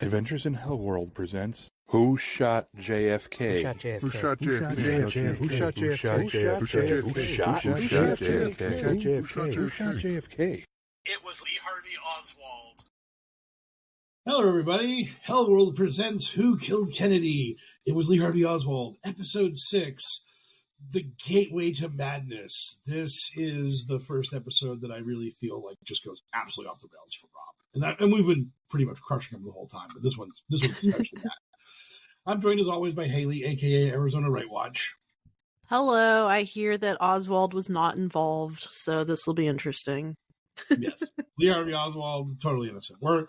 Adventures in HellwQrld presents Who Shot JFK? Who shot JFK? Who shot JFK? Who shot JFK? It was Lee Harvey Oswald. Hello, everybody. HellwQrld presents Who Killed Kennedy? It was Lee Harvey Oswald. Episode 6, The Gateway to Madness. This is the first episode that I really feel like just goes absolutely off the rails for Rob. And we've been pretty much crushing him the whole time, but this one's especially bad. I'm joined as always by Haley, a.k.a. Arizona Right Watch. Hello, I hear that Oswald was not involved, so this will be interesting. Yes, Lee Harvey Oswald, totally innocent. We're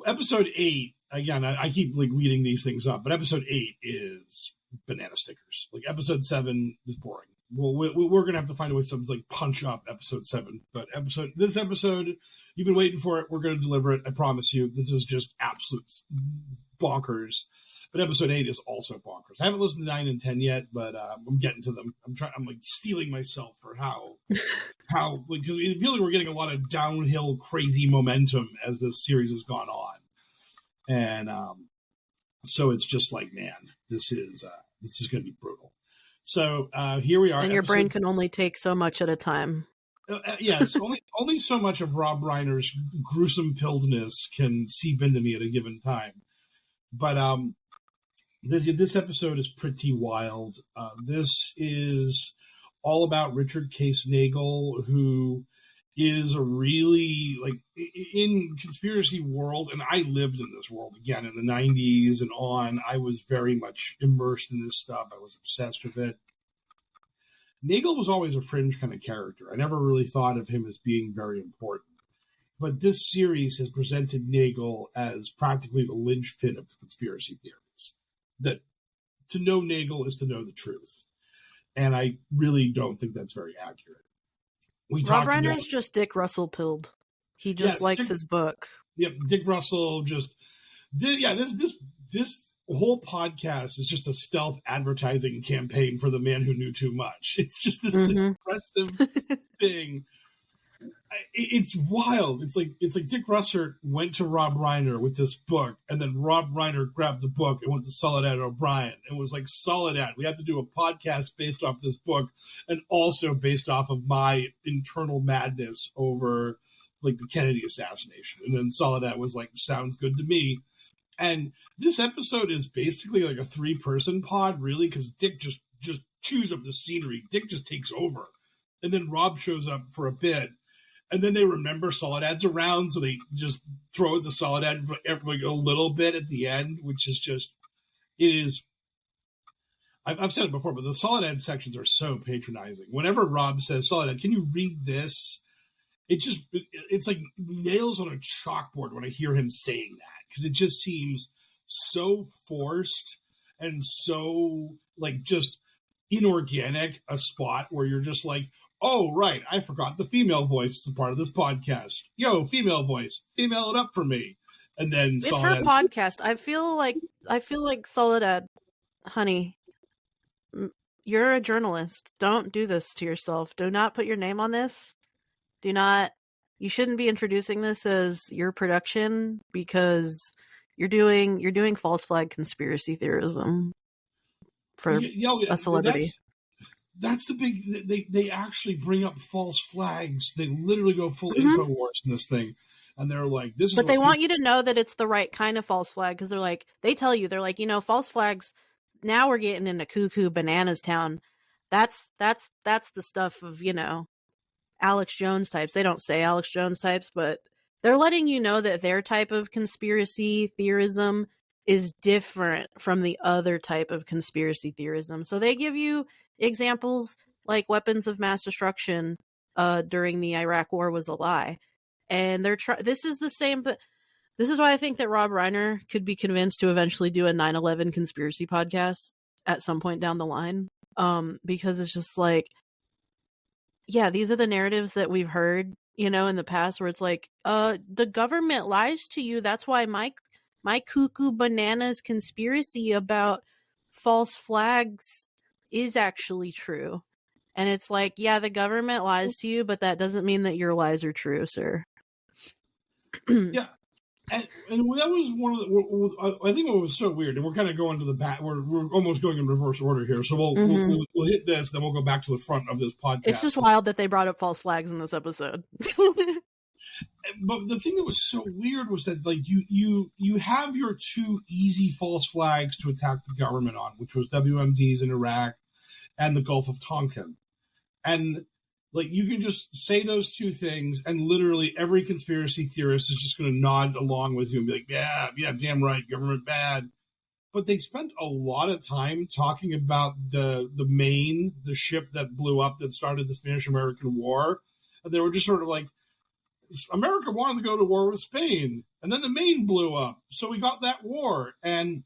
episode 8. Again, I keep like reading these things up, but episode 8 is banana stickers. Like episode 7 is boring. Well, we're gonna have to find a way to like punch up episode 7. But this episode, you've been waiting for it. We're gonna deliver it. I promise you. This is just absolute bonkers. But episode 8 is also bonkers. I haven't listened to 9 and 10 yet, but I'm getting to them. I'm like stealing myself for how because it feels like we're getting a lot of downhill crazy momentum as this series has gone on, and so it's just like, man, this is going to be brutal. So here we are. And your brain can only take so much at a time. Yes, only so much of Rob Reiner's gruesome pilledness can seep into me at a given time. But this episode is pretty wild. This is all about Richard Case Nagell, who is a really, like, in conspiracy world, and I lived in this world, again, in the 90s and on. I was very much immersed in this stuff. I was obsessed with it. Nagell was always a fringe kind of character. I never really thought of him as being very important. But this series has presented Nagell as practically the linchpin of the conspiracy theories. That to know Nagell is to know the truth. And I really don't think that's very accurate. Rob Reiner is just Dick Russell pilled. He just likes his book. Yep, Dick Russell just... This whole podcast is just a stealth advertising campaign for the man who knew too much. It's just this impressive thing. It's wild. It's like Dick Russell went to Rob Reiner with this book, and then Rob Reiner grabbed the book and went to Soledad O'Brien. It was like, Soledad, we have to do a podcast based off this book and also based off of my internal madness over like the Kennedy assassination. And then Soledad was like, sounds good to me. And this episode is basically like a 3-person pod, really, because Dick just chews up the scenery. Dick just takes over. And then Rob shows up for a bit. And then they remember Soledad's around, so they just throw it to Soledad like a little bit at the end, which is just, it is, I've said it before, but the Soledad sections are so patronizing. Whenever Rob says, Soledad, can you read this? It's like nails on a chalkboard when I hear him saying that, because it just seems so forced and so like just inorganic a spot where you're just like, oh, right, I forgot the female voice is a part of this podcast. Yo, female voice, female it up for me. And then it's her podcast. I feel like Soledad, honey, you're a journalist. Don't do this to yourself. Do not put your name on this. You shouldn't be introducing this as your production, because you're doing false flag conspiracy theorism for a celebrity. That's the big. They actually bring up false flags. They literally go full InfoWars in this thing, and they're like, "This is." But they want you to know that it's the right kind of false flag, because they're like, they're like, false flags. Now we're getting into cuckoo bananas town. That's the stuff of Alex Jones types. They don't say Alex Jones types, but they're letting you know that their type of conspiracy theorism is different from the other type of conspiracy theorism. So they give you examples like weapons of mass destruction during the Iraq War was a lie. And this is the same, but this is why I think that Rob Reiner could be convinced to eventually do a 9/11 conspiracy podcast at some point down the line. Because it's just like, yeah, these are the narratives that we've heard, in the past, where it's like, the government lies to you. That's why my cuckoo bananas conspiracy about false flags is actually true. And it's like, yeah, the government lies to you, but that doesn't mean that your lies are true, sir. Yeah. And that was one of the. I think what was so weird, and we're kind of going to the back. We're almost going in reverse order here, so we'll hit this, then we'll go back to the front of this podcast. It's just wild that they brought up false flags in this episode. But the thing that was so weird was that like you have your two easy false flags to attack the government on, which was WMDs in Iraq and the Gulf of Tonkin, and like you can just say those two things, and literally every conspiracy theorist is just going to nod along with you and be like, "Yeah, damn right, government bad." But they spent a lot of time talking about the Maine, the ship that blew up that started the Spanish-American War, and they were just sort of like, America wanted to go to war with Spain, and then the Maine blew up, so we got that war. And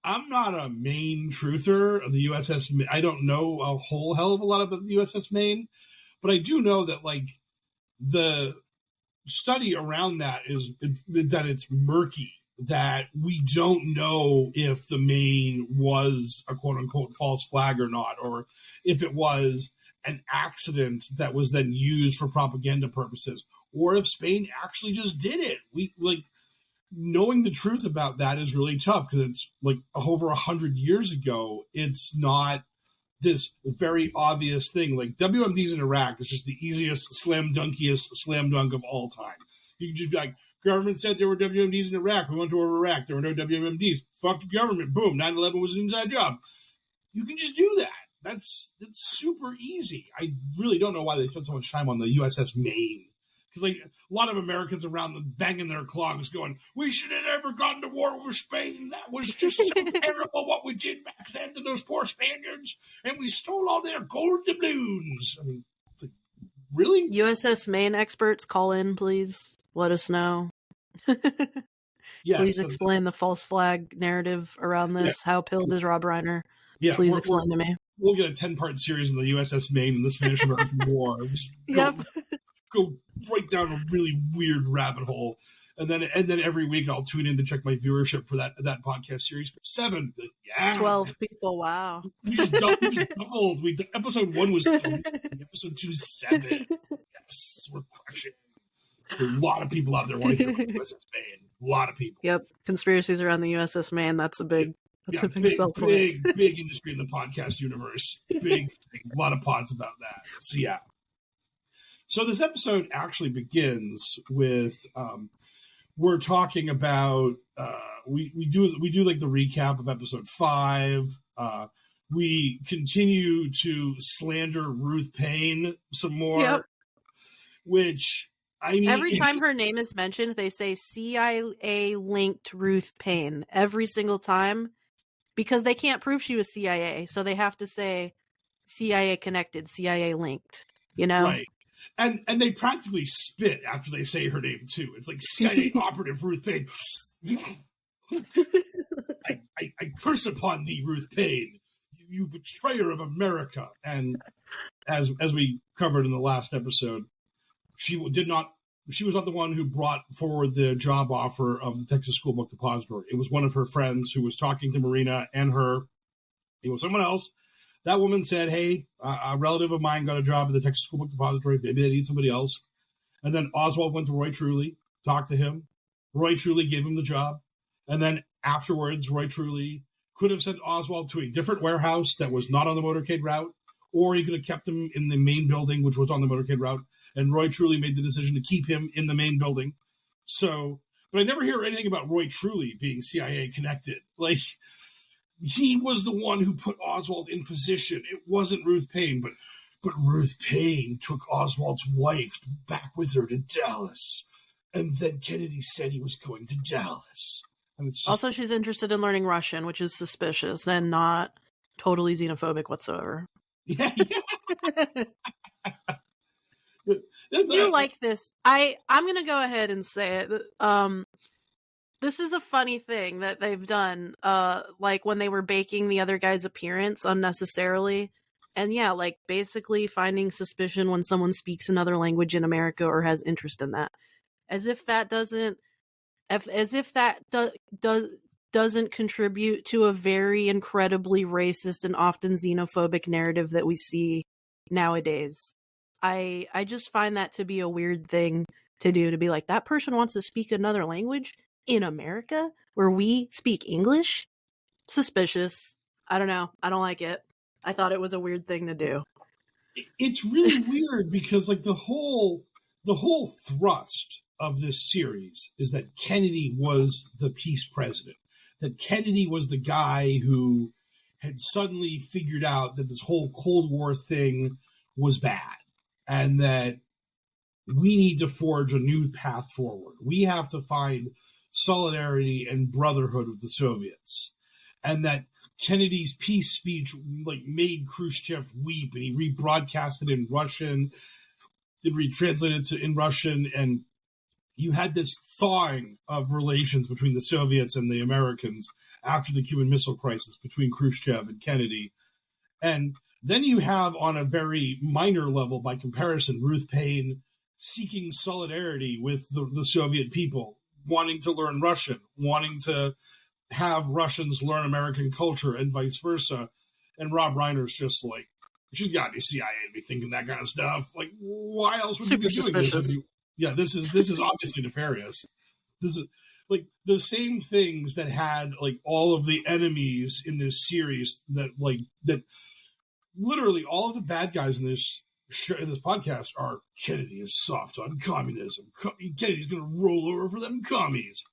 I'm not a Maine truther of the USS. I don't know a whole hell of a lot about the USS Maine, but I do know that like the study around that is that it's murky, that we don't know if the Maine was a quote unquote false flag or not, or if it was an accident that was then used for propaganda purposes, or if Spain actually just did it. We like knowing the truth about that is really tough because it's like over 100 years ago. It's not this very obvious thing. Like WMDs in Iraq is just the easiest slam dunk of all time. You can just be like, government said there were WMDs in Iraq. We went to Iraq. There were no WMDs. Fuck the government. Boom. 9/11 was an inside job. You can just do that. That's super easy. I really don't know why they spent so much time on the USS Maine. Because like a lot of Americans around them banging their clogs going, we should have never gone to war with Spain. That was just so terrible what we did back then to those poor Spaniards. And we stole all their gold doubloons. I mean, it's like, really? USS Maine experts, call in, please. Let us know. Yes, please explain the false flag narrative around this. Yeah. How pilled is Rob Reiner? Yeah, please explain to me. We'll get a 10-part series on the USS Maine and the Spanish-American War. Yep. Go right down a really weird rabbit hole, and then every week I'll tune in to check my viewership for that podcast series. 7, 12 people. Wow, we just doubled. Episode 1 was 3, episode 2 is 7. Yes, we're crushing. There's a lot of people out there want to hear about the USS Maine. A lot of people. Yep, conspiracies around the USS Maine. That's a big. That's a big industry in the podcast universe. Big thing. A lot of pods about that. So yeah. So this episode actually begins with we're talking about we do like the recap of episode 5. We continue to slander Ruth Payne some more, yep. Which I mean, every time her name is mentioned, they say CIA linked Ruth Payne every single time because they can't prove she was CIA, so they have to say CIA connected, CIA linked. You know. Right. And they practically spit after they say her name, too. It's like CIA operative Ruth Payne. I curse upon thee, Ruth Payne, you betrayer of America. And as we covered in the last episode, she was not the one who brought forward the job offer of the Texas School Book Depository. It was one of her friends who was talking to Marina and her. It was someone else. That woman said, hey, a relative of mine got a job at the Texas School Book Depository. Maybe they need somebody else. And then Oswald went to Roy Truly, talked to him. Roy Truly gave him the job. And then afterwards, Roy Truly could have sent Oswald to a different warehouse that was not on the motorcade route, or he could have kept him in the main building, which was on the motorcade route. And Roy Truly made the decision to keep him in the main building. So, but I never hear anything about Roy Truly being CIA connected. Like, he was the one who put Oswald in position. It wasn't Ruth Payne, but Ruth Payne took Oswald's wife back with her to Dallas. And then Kennedy said he was going to Dallas. And it's just... Also, she's interested in learning Russian, which is suspicious and not totally xenophobic whatsoever. Yeah. You like this. I'm going to go ahead and say it. This is a funny thing that they've done, like when they were baking the other guy's appearance unnecessarily. And yeah, like basically finding suspicion when someone speaks another language in America or has interest in that. As if that doesn't contribute to a very incredibly racist and often xenophobic narrative that we see nowadays. I just find that to be a weird thing to do, to be like, that person wants to speak another language in America where we speak English? Suspicious. I don't know. I don't like it. I thought it was a weird thing to do. It's really weird because like the whole thrust of this series is that Kennedy was the peace president, that Kennedy was the guy who had suddenly figured out that this whole Cold War thing was bad and that we need to forge a new path forward. We have to find solidarity and brotherhood with the Soviets. And that Kennedy's peace speech like made Khrushchev weep, and he rebroadcasted in Russian, then retranslated to in Russian, and you had this thawing of relations between the Soviets and the Americans after the Cuban Missile Crisis between Khrushchev and Kennedy. And then you have, on a very minor level by comparison, Ruth Paine seeking solidarity with the Soviet people, wanting to learn Russian, wanting to have Russians learn American culture and vice versa. And Rob Reiner's just like, she's got to be CIA to be thinking that kind of stuff. Like, why else would you be doing this? Yeah, this is obviously nefarious. This is like the same things that had like all of the enemies in this series that literally all of the bad guys in this podcast are Kennedy is soft on communism. Kennedy's going to roll over for them commies.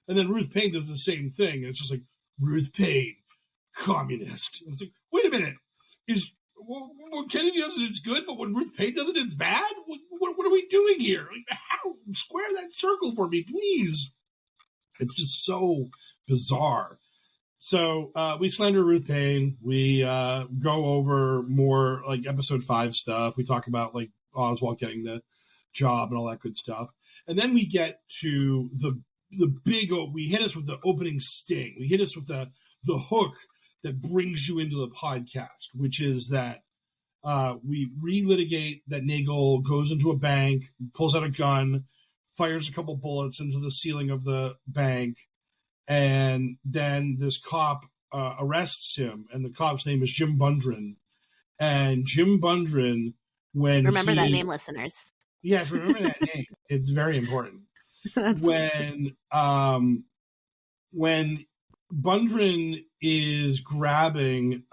And then Ruth Paine does the same thing. And it's just like, Ruth Paine, communist. And it's like, wait a minute. When Kennedy does it, it's good, but when Ruth Paine does it, it's bad? What are we doing here? Like, how? Square that circle for me, please. It's just so bizarre. So we slander Ruth Paine. We go over more like episode 5 stuff. We talk about like Oswald getting the job and all that good stuff. And then we get to the big, we hit us with the opening sting. We hit us with the hook that brings you into the podcast, which is that we relitigate that Nagell goes into a bank, pulls out a gun, fires a couple bullets into the ceiling of the bank, and then this cop arrests him, and the cop's name is Jim Bundren. And Jim Bundren, remember that name, listeners. Yes, remember that name. It's very important. When Bundren is grabbing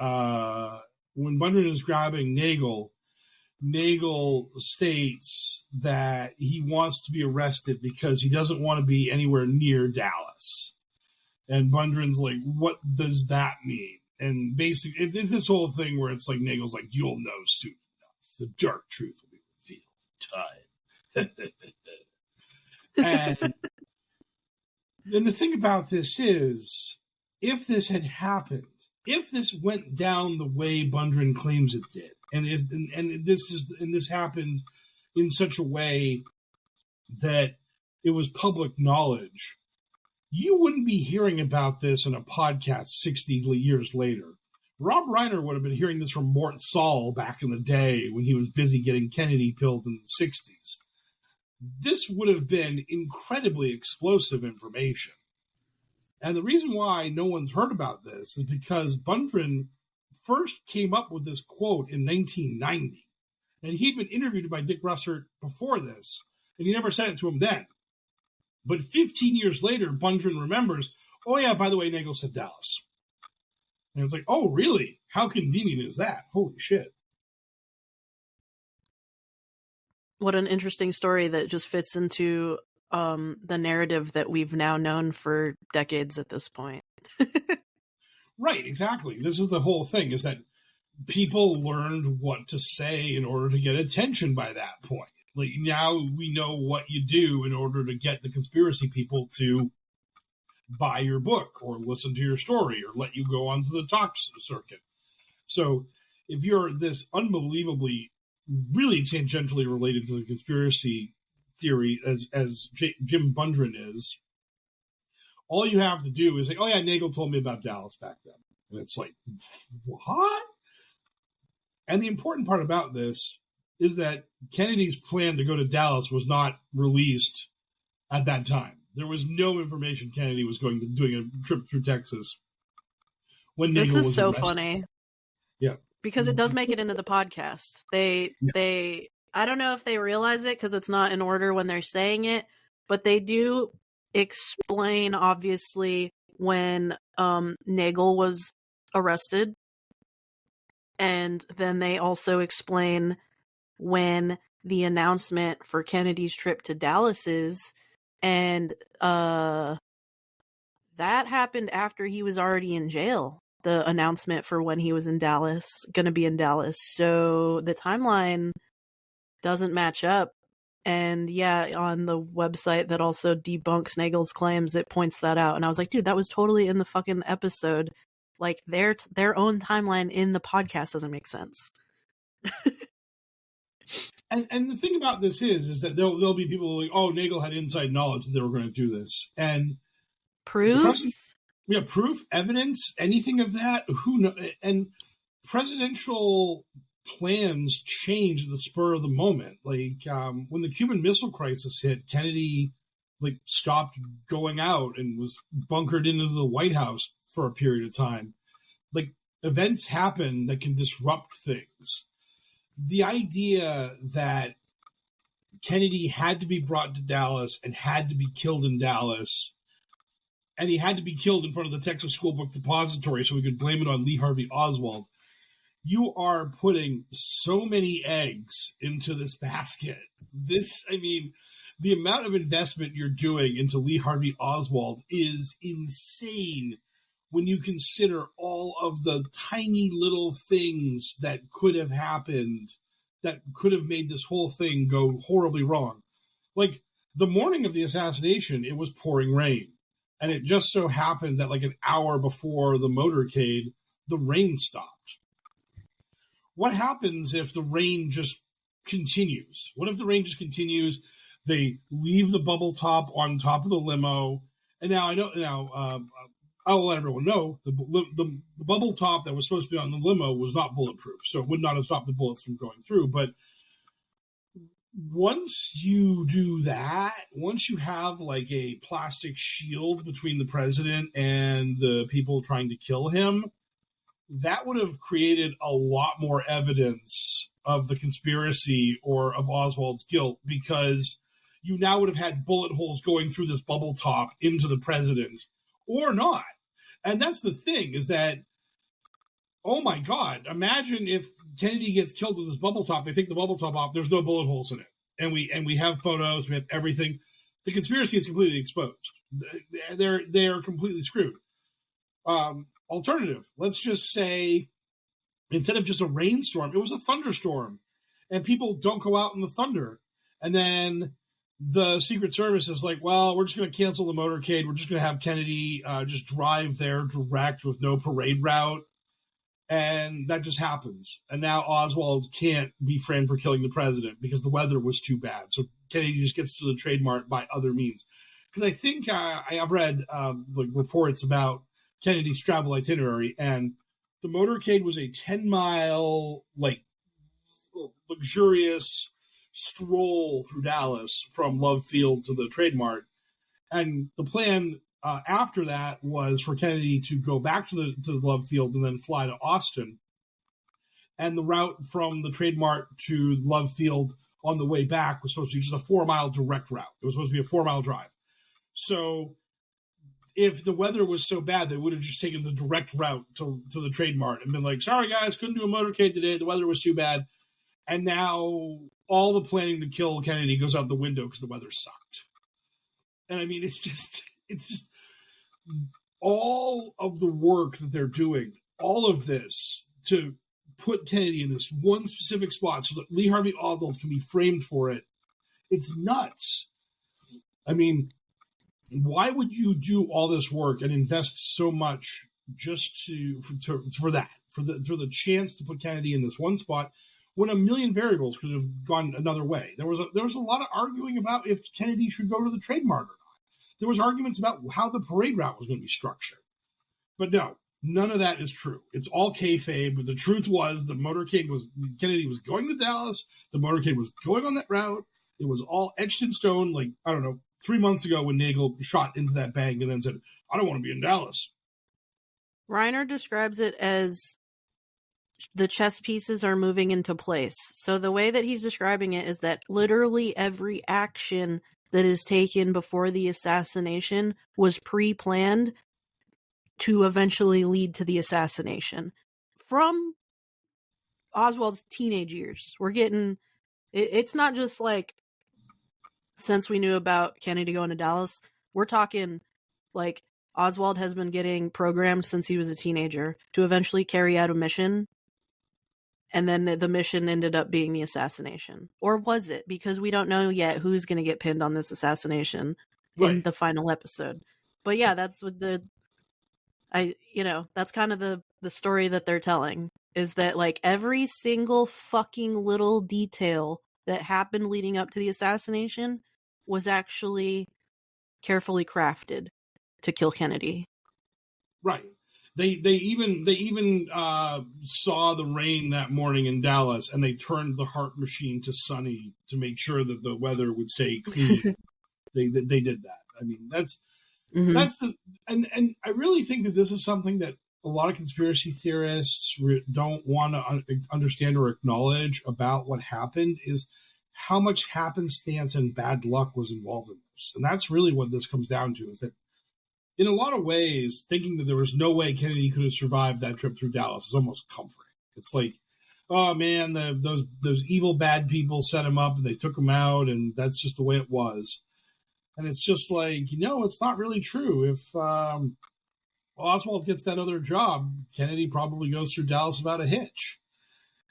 Nagell states that he wants to be arrested because he doesn't want to be anywhere near Dallas. And Bundren's like, what does that mean? And basically, it's this whole thing where it's like Nagel's like, you'll know soon enough. The dark truth will be revealed in time. And the thing about this is, if this had happened, if this went down the way Bundren claims it did, and this happened in such a way that it was public knowledge, you wouldn't be hearing about this in a podcast 60 years later. Rob Reiner would have been hearing this from Mort Saul back in the day when he was busy getting Kennedy killed in the 60s. This would have been incredibly explosive information. And the reason why no one's heard about this is because Bundren first came up with this quote in 1990. And he'd been interviewed by Dick Russert before this, and he never said it to him then. But 15 years later, Bundren remembers, oh yeah, by the way, Nagell said Dallas. And it's like, oh, really? How convenient is that? Holy shit. What an interesting story that just fits into the narrative that we've now known for decades at this point. Right, exactly. This is the whole thing, is that people learned what to say in order to get attention by that point. Like, now we know what you do in order to get the conspiracy people to buy your book or listen to your story or let you go onto the talk circuit. So if you're this unbelievably, really tangentially related to the conspiracy theory as Jim Bundren is, all you have to do is say, oh yeah, Nagell told me about Dallas back then. And it's like, what? And the important part about this is that Kennedy's plan to go to Dallas was not released at that time. There was no information Kennedy was doing a trip through Texas when Nagell was arrested. This is so funny. Yeah. Because it does make it into the podcast. They I don't know if they realize it because it's not in order when they're saying it, but they do explain, obviously, when Nagell was arrested. And then they also explain when the announcement for Kennedy's trip to Dallas is. And that happened after he was already in jail. The announcement for when he was in Dallas, going to be in Dallas. So the timeline doesn't match up. And yeah, on the website that also debunks Nagell's claims, it points that out. And I was like, dude, that was totally in the fucking episode. Like their own timeline in the podcast doesn't make sense. And the thing about this is that there'll be people like, oh, Nagell had inside knowledge that they were going to do this, and Proof? Proof, evidence, anything of that. Who knows? And presidential plans change at the spur of the moment. Like when the Cuban Missile Crisis hit, Kennedy stopped going out and was bunkered into the White House for a period of time. Like events happen that can disrupt things. The idea that Kennedy had to be brought to Dallas and had to be killed in Dallas, and he had to be killed in front of the Texas School Book Depository so we could blame it on Lee Harvey Oswald. You are putting so many eggs into this basket. The amount of investment you're doing into Lee Harvey Oswald is insane when you consider all of the tiny little things that could have happened that could have made this whole thing go horribly wrong. Like the morning of the assassination, it was pouring rain. And it just so happened that an hour before the motorcade, the rain stopped. What happens if the rain just continues? What if the rain just continues? They leave the bubble top on top of the limo. And now I'll let everyone know the bubble top that was supposed to be on the limo was not bulletproof, so it would not have stopped the bullets from going through. But once you do that, once you have a plastic shield between the president and the people trying to kill him, that would have created a lot more evidence of the conspiracy or of Oswald's guilt, because you now would have had bullet holes going through this bubble top into the president or not. And that's the thing, is that, oh my God, imagine if Kennedy gets killed with this bubble top, they take the bubble top off, there's no bullet holes in it. And we have photos, we have everything. The conspiracy is completely exposed. They're completely screwed. Alternative, let's just say, instead of just a rainstorm, it was a thunderstorm. And people don't go out in the thunder. And then the Secret Service is like, well, we're just going to cancel the motorcade. We're just going to have Kennedy just drive there direct with no parade route. And that just happens. And now Oswald can't be framed for killing the president because the weather was too bad. So Kennedy just gets to the trademark by other means. Because I think I've read reports about Kennedy's travel itinerary, and the motorcade was a 10-mile, luxurious stroll through Dallas from Love Field to the trademark. And the plan after that was for Kennedy to go back to the Love Field and then fly to Austin. And the route from the trademark to Love Field on the way back was supposed to be just a 4-mile direct route. It was supposed to be a 4-mile drive. So if the weather was so bad, they would have just taken the direct route to the trademark and been like, sorry guys, couldn't do a motorcade today. The weather was too bad. And now all the planning to kill Kennedy goes out the window because the weather sucked. And it's just all of the work that they're doing, all of this to put Kennedy in this one specific spot so that Lee Harvey Oswald can be framed for it. It's nuts. Why would you do all this work and invest so much just for the chance to put Kennedy in this one spot when a million variables could have gone another way? There was a lot of arguing about if Kennedy should go to the trademark or not. There was arguments about how the parade route was going to be structured. But no, none of that is true. It's all kayfabe. But the truth was Kennedy was going to Dallas. The motorcade was going on that route. It was all etched in stone, 3 months ago when Nagell shot into that bank and then said, I don't want to be in Dallas. Reiner describes it as the chess pieces are moving into place. So the way that he's describing it is that literally every action that is taken before the assassination was pre-planned to eventually lead to the assassination. From Oswald's teenage years, we're getting... It's not just like, since we knew about Kennedy going to Dallas, we're talking like Oswald has been getting programmed since he was a teenager to eventually carry out a mission. And then the mission ended up being the assassination. Or was it? Because we don't know yet who's going to get pinned on this assassination in the final episode. But yeah, that's what that's kind of the story that they're telling, is that like every single fucking little detail that happened leading up to the assassination was actually carefully crafted to kill Kennedy. Right. They even saw the rain that morning in Dallas, and they turned the heart machine to sunny to make sure that the weather would stay clean. they did that. I mean, that's and I really think that this is something that a lot of conspiracy theorists don't want to understand or acknowledge about what happened, is how much happenstance and bad luck was involved in this. And that's really what this comes down to, is that in a lot of ways, thinking that there was no way Kennedy could have survived that trip through Dallas is almost comforting. It's like, oh man, those evil bad people set him up and they took him out, and that's just the way it was. And it's just like, it's not really true. If Oswald gets that other job, Kennedy probably goes through Dallas without a hitch.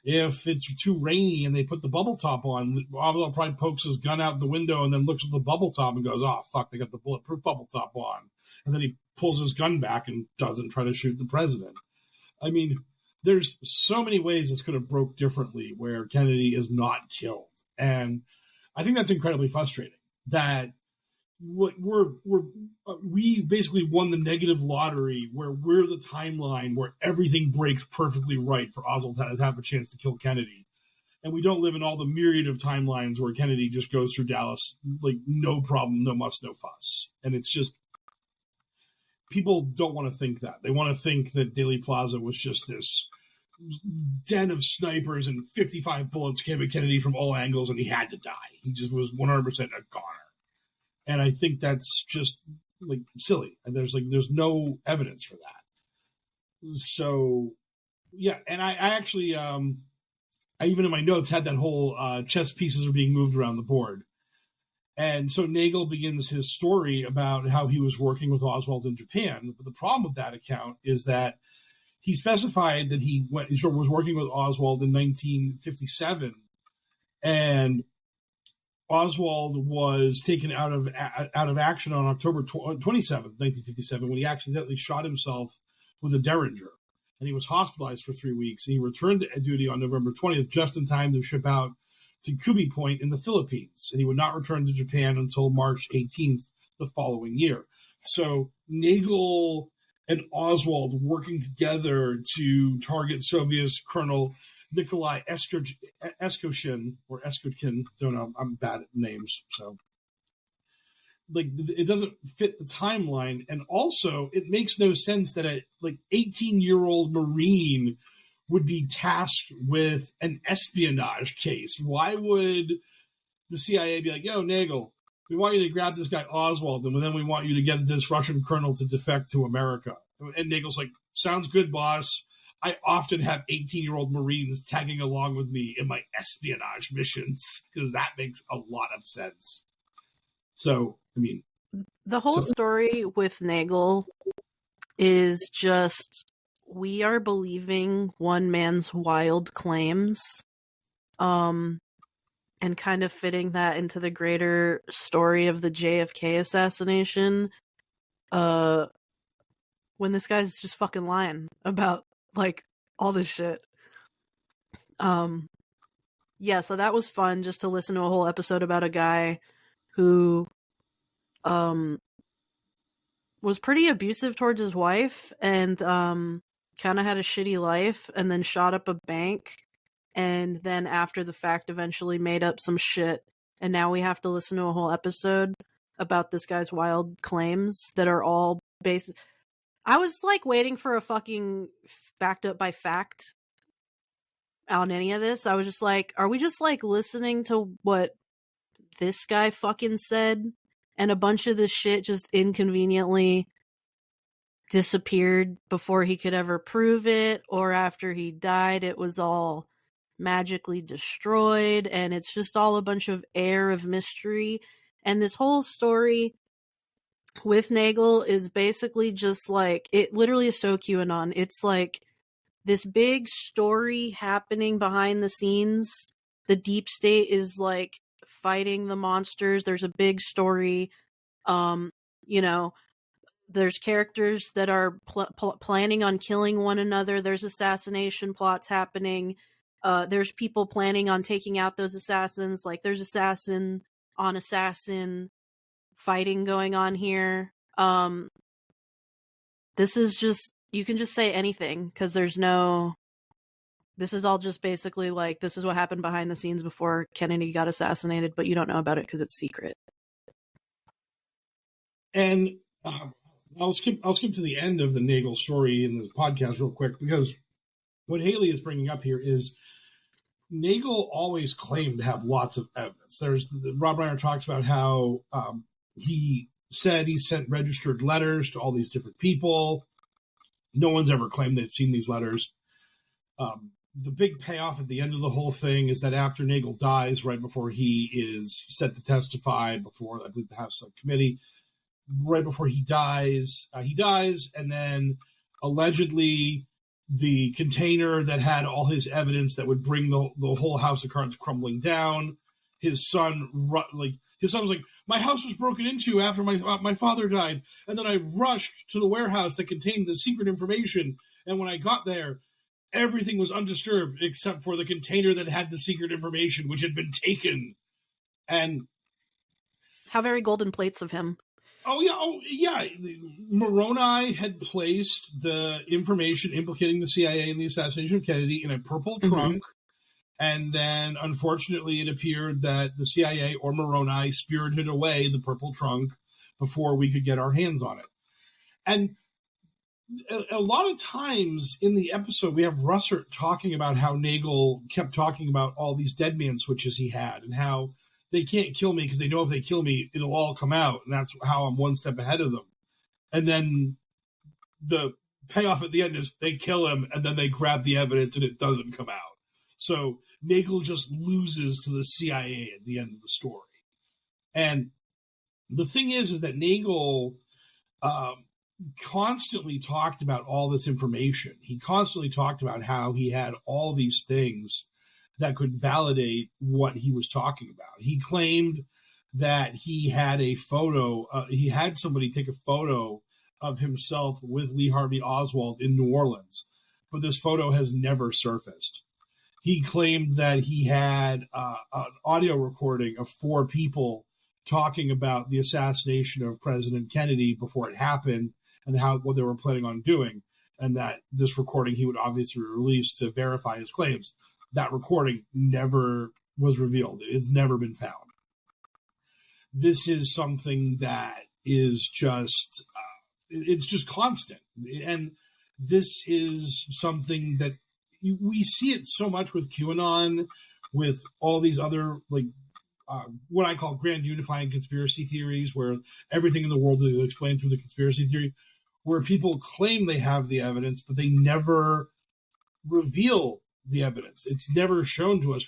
If it's too rainy and they put the bubble top on, Oswald probably pokes his gun out the window and then looks at the bubble top and goes, oh, fuck, they got the bulletproof bubble top on. And then he pulls his gun back and doesn't try to shoot the president. I mean, there's so many ways this could have broke differently where Kennedy is not killed. And I think that's incredibly frustrating, that we basically won the negative lottery, where we're the timeline where everything breaks perfectly right for Oswald to have a chance to kill Kennedy. And we don't live in all the myriad of timelines where Kennedy just goes through Dallas, like, no problem, no muss, no fuss. And it's just, people don't want to think that. They want to think that Dealey Plaza was just this den of snipers and 55 bullets came at Kennedy from all angles and he had to die. He just was 100% a goner. And I think that's just like silly. And there's no evidence for that. So yeah, and I actually I even in my notes had that whole chess pieces are being moved around the board. And so Nagell begins his story about how he was working with Oswald in Japan. But the problem with that account is that he specified that he was working with Oswald in 1957, and Oswald was taken out of action on October 27th, 1957, when he accidentally shot himself with a Derringer. And he was hospitalized for 3 weeks. And he returned to duty on November 20th, just in time to ship out to Kubi Point in the Philippines. And he would not return to Japan until March 18th the following year. So Nagell and Oswald working together to target Soviet Colonel Nikolai Eskoshin, or Eskotkin, don't know, I'm bad at names, so like it doesn't fit the timeline. And also it makes no sense that a 18-year-old Marine would be tasked with an espionage case. Why would the CIA be like, yo, Nagell, we want you to grab this guy Oswald, and then we want you to get this Russian colonel to defect to America? And Nagell's like, sounds good, boss. I often have 18-year-old Marines tagging along with me in my espionage missions, because that makes a lot of sense. So, I mean, the whole story with Nagell is just, we are believing one man's wild claims, and kind of fitting that into the greater story of the JFK assassination, when this guy's just fucking lying about like all this shit. Yeah, so that was fun, just to listen to a whole episode about a guy who was pretty abusive towards his wife, and kind of had a shitty life, and then shot up a bank, and then after the fact eventually made up some shit, and now we have to listen to a whole episode about this guy's wild claims that are all based... I was like waiting for a fucking backed up by fact on any of this. I was just like, are we just like listening to what this guy fucking said? And a bunch of this shit just inconveniently disappeared before he could ever prove it, or after he died, it was all magically destroyed, and it's just all a bunch of air of mystery. And this whole story with Nagell is basically just like, it literally is so QAnon. It's like this big story happening behind the scenes. The deep state is like fighting the monsters. There's a big story. You know, there's characters that are planning on killing one another. There's assassination plots happening. There's people planning on taking out those assassins. Like, there's assassin on assassin fighting going on here. This is just, you can just say anything, because there's no, this is all just basically like, this is what happened behind the scenes before Kennedy got assassinated, but you don't know about it because it's secret. And I'll skip to the end of the Nagell story in this podcast real quick, because what Haley is bringing up here is Nagell always claimed to have lots of evidence. Rob Reiner talks about how he said he sent registered letters to all these different people. No one's ever claimed they've seen these letters. The big payoff at the end of the whole thing is that after Nagell dies, right before he is set to testify before, I believe, the House Subcommittee, right before he dies, and then allegedly the container that had all his evidence that would bring the whole House of Cards crumbling down, his son was like, my house was broken into after my father died, and then I rushed to the warehouse that contained the secret information, and when I got there, everything was undisturbed except for the container that had the secret information, which had been taken. And how very golden plates of him. Oh yeah. Moroni had placed the information implicating the CIA in the assassination of Kennedy in a purple trunk. And then, unfortunately, it appeared that the CIA or Moroni spirited away the purple trunk before we could get our hands on it. And a lot of times in the episode, we have Russert talking about how Nagell kept talking about all these dead man switches he had, and how they can't kill me because they know if they kill me, it'll all come out. And that's how I'm one step ahead of them. And then the payoff at the end is they kill him, and then they grab the evidence and it doesn't come out. So Nagell just loses to the CIA at the end of the story. And the thing is that Nagell constantly talked about all this information. He constantly talked about how he had all these things that could validate what he was talking about. He claimed that he had a photo, he had somebody take a photo of himself with Lee Harvey Oswald in New Orleans, but this photo has never surfaced. He claimed that he had an audio recording of 4 people talking about the assassination of President Kennedy before it happened and what they were planning on doing, and that this recording he would obviously release to verify his claims. That recording never was revealed. It's never been found. This is something that is just, it's just constant. And this is something that we see it so much with QAnon, with all these other, like, what I call grand unifying conspiracy theories, where everything in the world is explained through the conspiracy theory, where people claim they have the evidence, but they never reveal the evidence. It's never shown to us.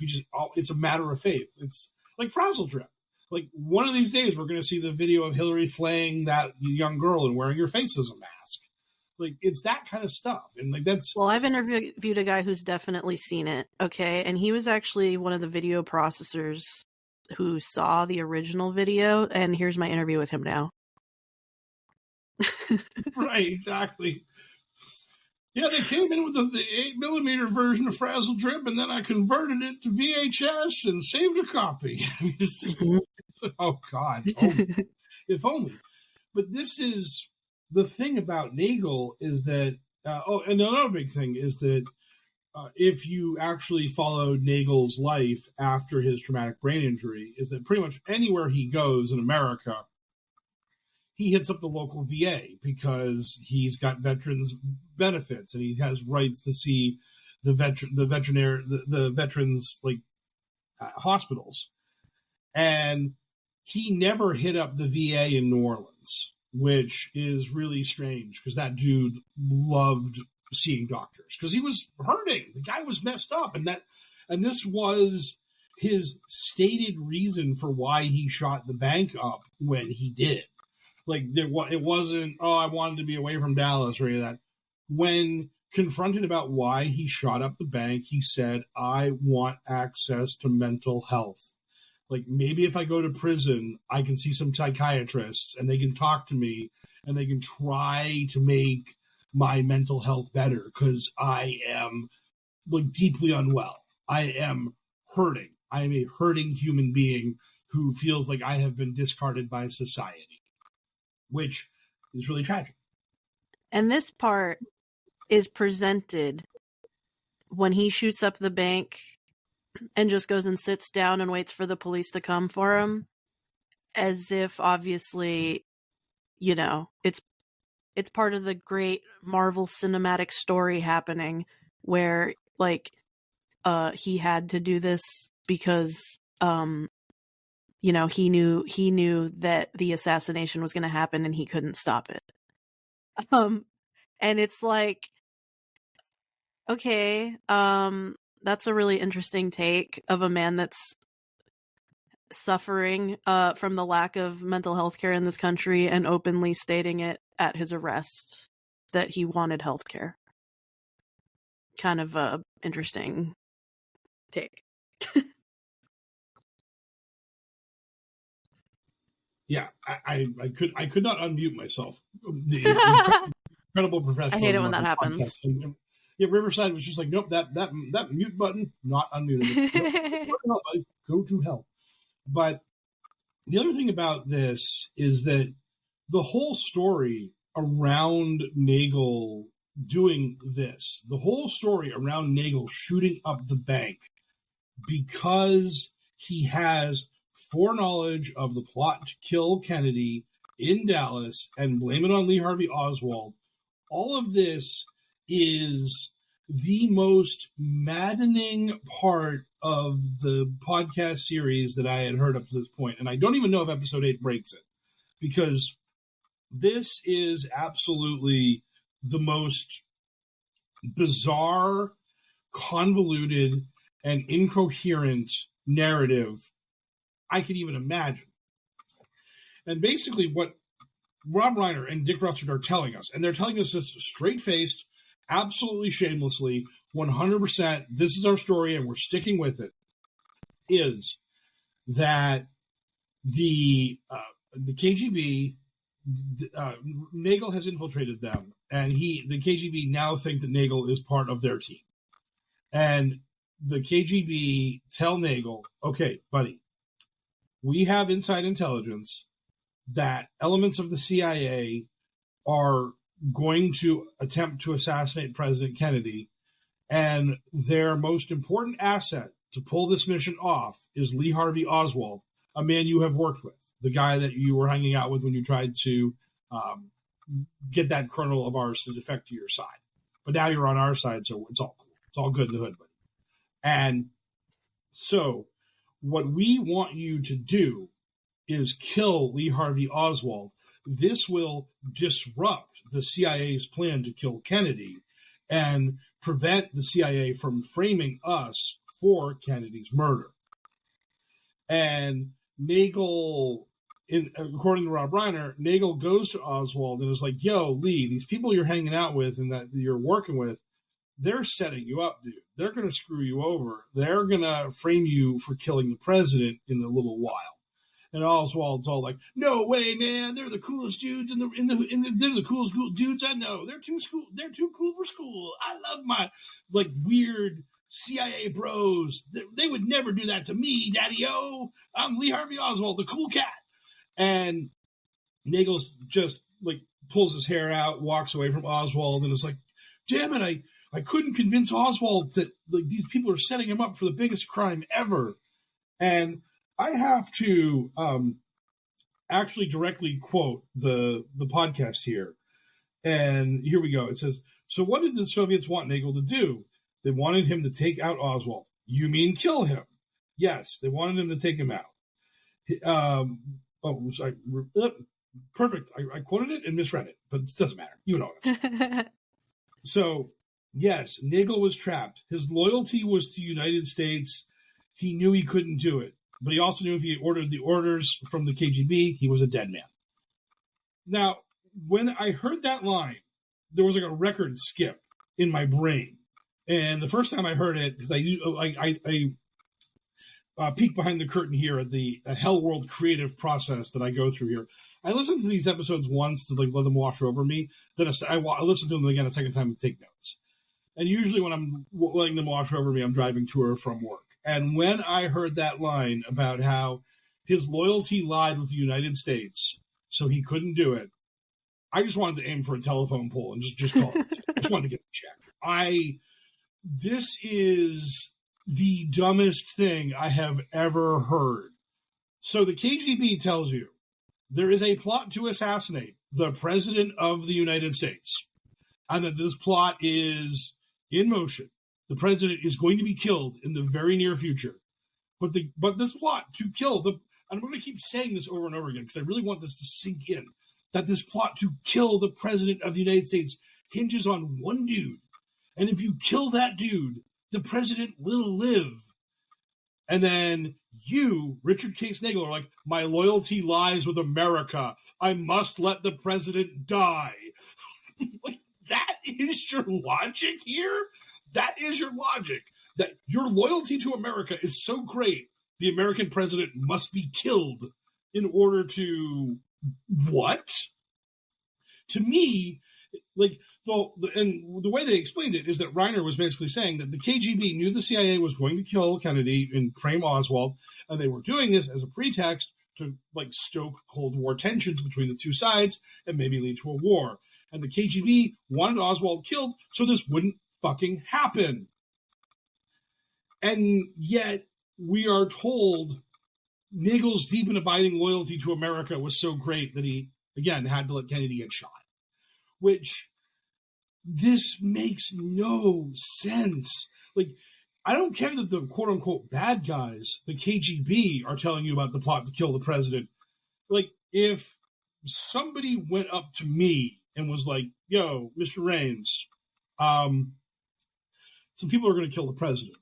It's a matter of faith. It's like Frazzle Drip. Like, one of these days, we're going to see the video of Hillary flaying that young girl and wearing her face as a mask. Like, it's that kind of stuff. And like, that's... Well, I've interviewed a guy who's definitely seen it. Okay. And he was actually one of the video processors who saw the original video. And here's my interview with him now. Right, exactly. Yeah, they came in with the 8mm version of Frazzle Drip, and then I converted it to VHS and saved a copy. I mean, it's just, oh God, if only. But this is the thing about Nagell, is that, and another big thing is that if you actually followed Nagell's life after his traumatic brain injury, is that pretty much anywhere he goes in America, he hits up the local VA because he's got veterans benefits and he has rights to see the veterans like hospitals, and he never hit up the VA in New Orleans, which is really strange because that dude loved seeing doctors because he was hurting. The guy was messed up, and this was his stated reason for why he shot the bank up when he did. Like, it wasn't, oh, I wanted to be away from Dallas or any of that. When confronted about why he shot up the bank, he said, I want access to mental health. Like, maybe if I go to prison, I can see some psychiatrists and they can talk to me and they can try to make my mental health better because I am, like, deeply unwell. I am hurting. I am a hurting human being who feels like I have been discarded by society, which is really tragic. And this part is presented when he shoots up the bank and just goes and sits down and waits for the police to come for him, as if obviously, you know, it's part of the great Marvel cinematic story happening where, like, he had to do this because you know, he knew that the assassination was going to happen and he couldn't stop it. And it's like, okay, that's a really interesting take of a man that's suffering from the lack of mental health care in this country and openly stating it at his arrest that he wanted health care. Kind of a interesting take. Yeah, I could not unmute myself. The incredible professionalism. I hate it when that happens. Yeah, Riverside was just like, nope, that mute button, not unmuted. Nope, go to hell. But the other thing about this is that the whole story around Nagell doing this, the whole story around Nagell shooting up the bank because he has foreknowledge of the plot to kill Kennedy in Dallas and blame it on Lee Harvey Oswald. All of this is the most maddening part of the podcast series that I had heard up to this point. And I don't even know if episode 8 breaks it, because this is absolutely the most bizarre, convoluted, and incoherent narrative I could even imagine. And basically what Rob Reiner and Dick Russert are telling us, and they're telling us this straight-faced, absolutely shamelessly, 100%, this is our story and we're sticking with it, is that the KGB, Nagell has infiltrated them, and the KGB now think that Nagell is part of their team. And the KGB tell Nagell, okay, buddy, we have inside intelligence that elements of the CIA are going to attempt to assassinate President Kennedy, and their most important asset to pull this mission off is Lee Harvey Oswald, a man you have worked with, the guy that you were hanging out with when you tried to get that colonel of ours to defect to your side. But now you're on our side, so it's all cool. It's all good in the hood, buddy. And so what we want you to do is kill Lee Harvey Oswald. This will disrupt the CIA's plan to kill Kennedy and prevent the CIA from framing us for Kennedy's murder. And Nagell, according to Rob Reiner, Nagell goes to Oswald and is like, yo, Lee, these people you're hanging out with and that you're working with, they're setting you up, dude. They're going to screw you over. They're going to frame you for killing the president in a little while. And Oswald's all like, "No way, man! They're the coolest dudes they're the coolest dudes I know. They're too cool for school. I love my like weird CIA bros. They would never do that to me, Daddy-O. I'm Lee Harvey Oswald, the cool cat." And Nagell just like pulls his hair out, walks away from Oswald, and is like, "Damn it! I couldn't convince Oswald that like these people are setting him up for the biggest crime ever." And I have to actually directly quote the podcast here. And here we go. It says, "So what did the Soviets want Nagell to do? They wanted him to take out Oswald. You mean kill him? Yes, they wanted him to take him out. Sorry. Perfect. I quoted it and misread it, but it doesn't matter. You know it. So, yes, Nagell was trapped. His loyalty was to the United States. He knew he couldn't do it, but he also knew if he ordered the orders from the KGB, he was a dead man. Now, when I heard that line, there was like a record skip in my brain. And the first time I heard it, because I peek behind the curtain here at the HellwQrld creative process that I go through here. I listened to these episodes once to like let them wash over me. Then I listen to them again a second time to take notes. And usually when I'm letting them wash over me, I'm driving to or from work. And when I heard that line about how his loyalty lied with the United States, so he couldn't do it, I just wanted to aim for a telephone pole and just call it. I just wanted to get the check. This is the dumbest thing I have ever heard. So the KGB tells you there is a plot to assassinate the President of the United States, and that this plot is in motion. The president is going to be killed in the very near future. But this plot to kill and I'm going to keep saying this over and over again because I really want this to sink in, that this plot to kill the President of the United States hinges on one dude. And if you kill that dude, the president will live. And then you, Richard Case Nagell, are like, my loyalty lies with America. I must let the president die. Like, that is your logic here? That is your logic. That your loyalty to America is so great, the American president must be killed in order to... What? To me... Like, the way they explained it is that Reiner was basically saying that the KGB knew the CIA was going to kill Kennedy and frame Oswald, and they were doing this as a pretext to, like, stoke Cold War tensions between the two sides and maybe lead to a war. And the KGB wanted Oswald killed so this wouldn't fucking happen. And yet, we are told Nagell's deep and abiding loyalty to America was so great that he, again, had to let Kennedy get shot. Which, this makes no sense. Like, I don't care that the quote-unquote bad guys, the KGB, are telling you about the plot to kill the president. Like, if somebody went up to me and was like, yo, Mr. Raines, some people are going to kill the president,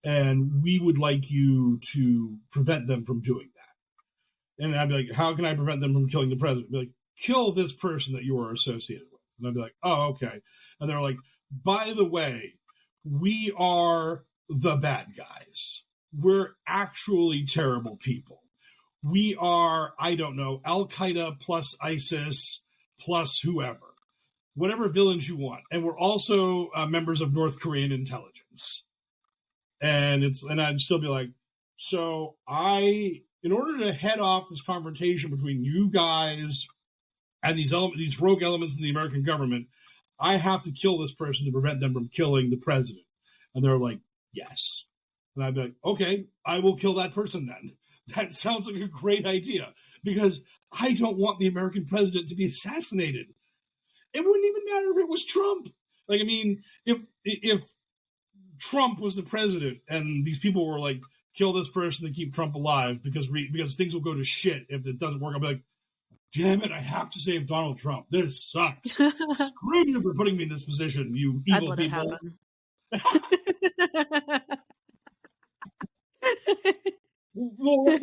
and we would like you to prevent them from doing that. And I'd be like, how can I prevent them from killing the president? I'd be like, kill this person that you are associated with. And I'd be like, oh, okay. And they're like, by the way, we are the bad guys. We're actually terrible people. We are, I don't know, Al-Qaeda plus ISIS plus whoever. Whatever villains you want. And we're also members of North Korean intelligence. And I'd still be like, so in order to head off this confrontation between you guys and these rogue elements in the American government, I have to kill this person to prevent them from killing the president. And they're like, yes. And I'd be like, okay, I will kill that person then. That sounds like a great idea, because I don't want the American president to be assassinated. It wouldn't even matter if it was Trump. Like, I mean, if Trump was the president and these people were like, kill this person to keep Trump alive because things will go to shit if it doesn't work, I'll be like, damn it, I have to save Donald Trump. This sucks. Screw you for putting me in this position, you evil people. Well,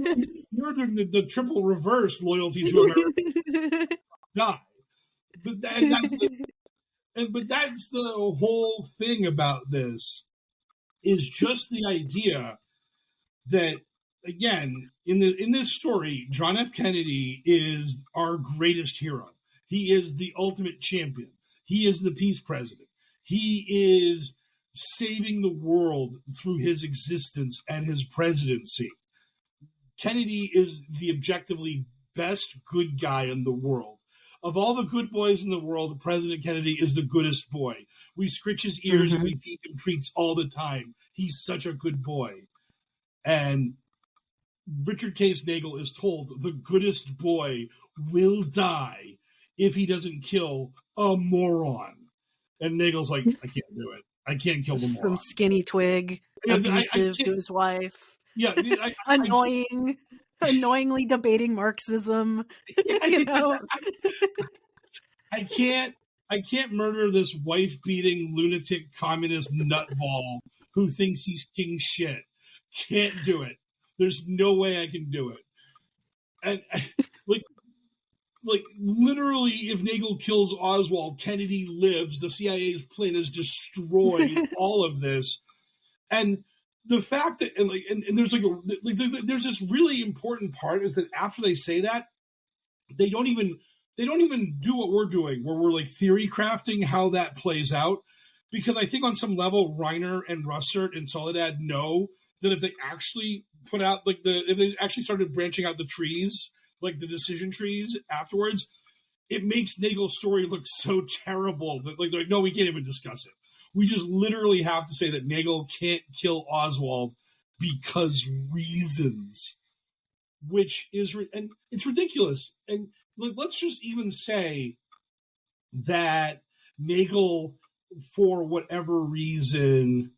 you're doing the triple reverse loyalty to America. Die. But that's the whole thing about this, is just the idea that, again, in this story, John F. Kennedy is our greatest hero. He is the ultimate champion. He is the peace president. He is saving the world through his existence and his presidency. Kennedy is the objectively best good guy in the world. Of all the good boys in the world, President Kennedy is the goodest boy. We scritch his ears and we feed him treats all the time. He's such a good boy. And Richard Case Nagell is told the goodest boy will die if he doesn't kill a moron. And Nagell's like, I can't do it. I can't kill the From moron. skinny twig, abusive to his wife. Yeah, Annoyingly debating Marxism. You know, I can't murder this wife-beating lunatic communist nutball who thinks he's king shit. Can't do it. There's no way I can do it. And like literally, if Nagell kills Oswald, Kennedy lives. The CIA's plan is destroyed. All of this, and the fact that and there's there's this really important part is that after they say that, they don't even do what we're doing, where we're like theory crafting how that plays out. Because I think on some level, Reiner and Russert and Soledad know that if they actually put out if they actually started branching out the trees, like the decision trees afterwards, it makes Nagell's story look so terrible that they're like, no, we can't even discuss it. We just literally have to say that Nagell can't kill Oswald because reasons, which is, and it's ridiculous. And let's just even say that Nagell, for whatever reason,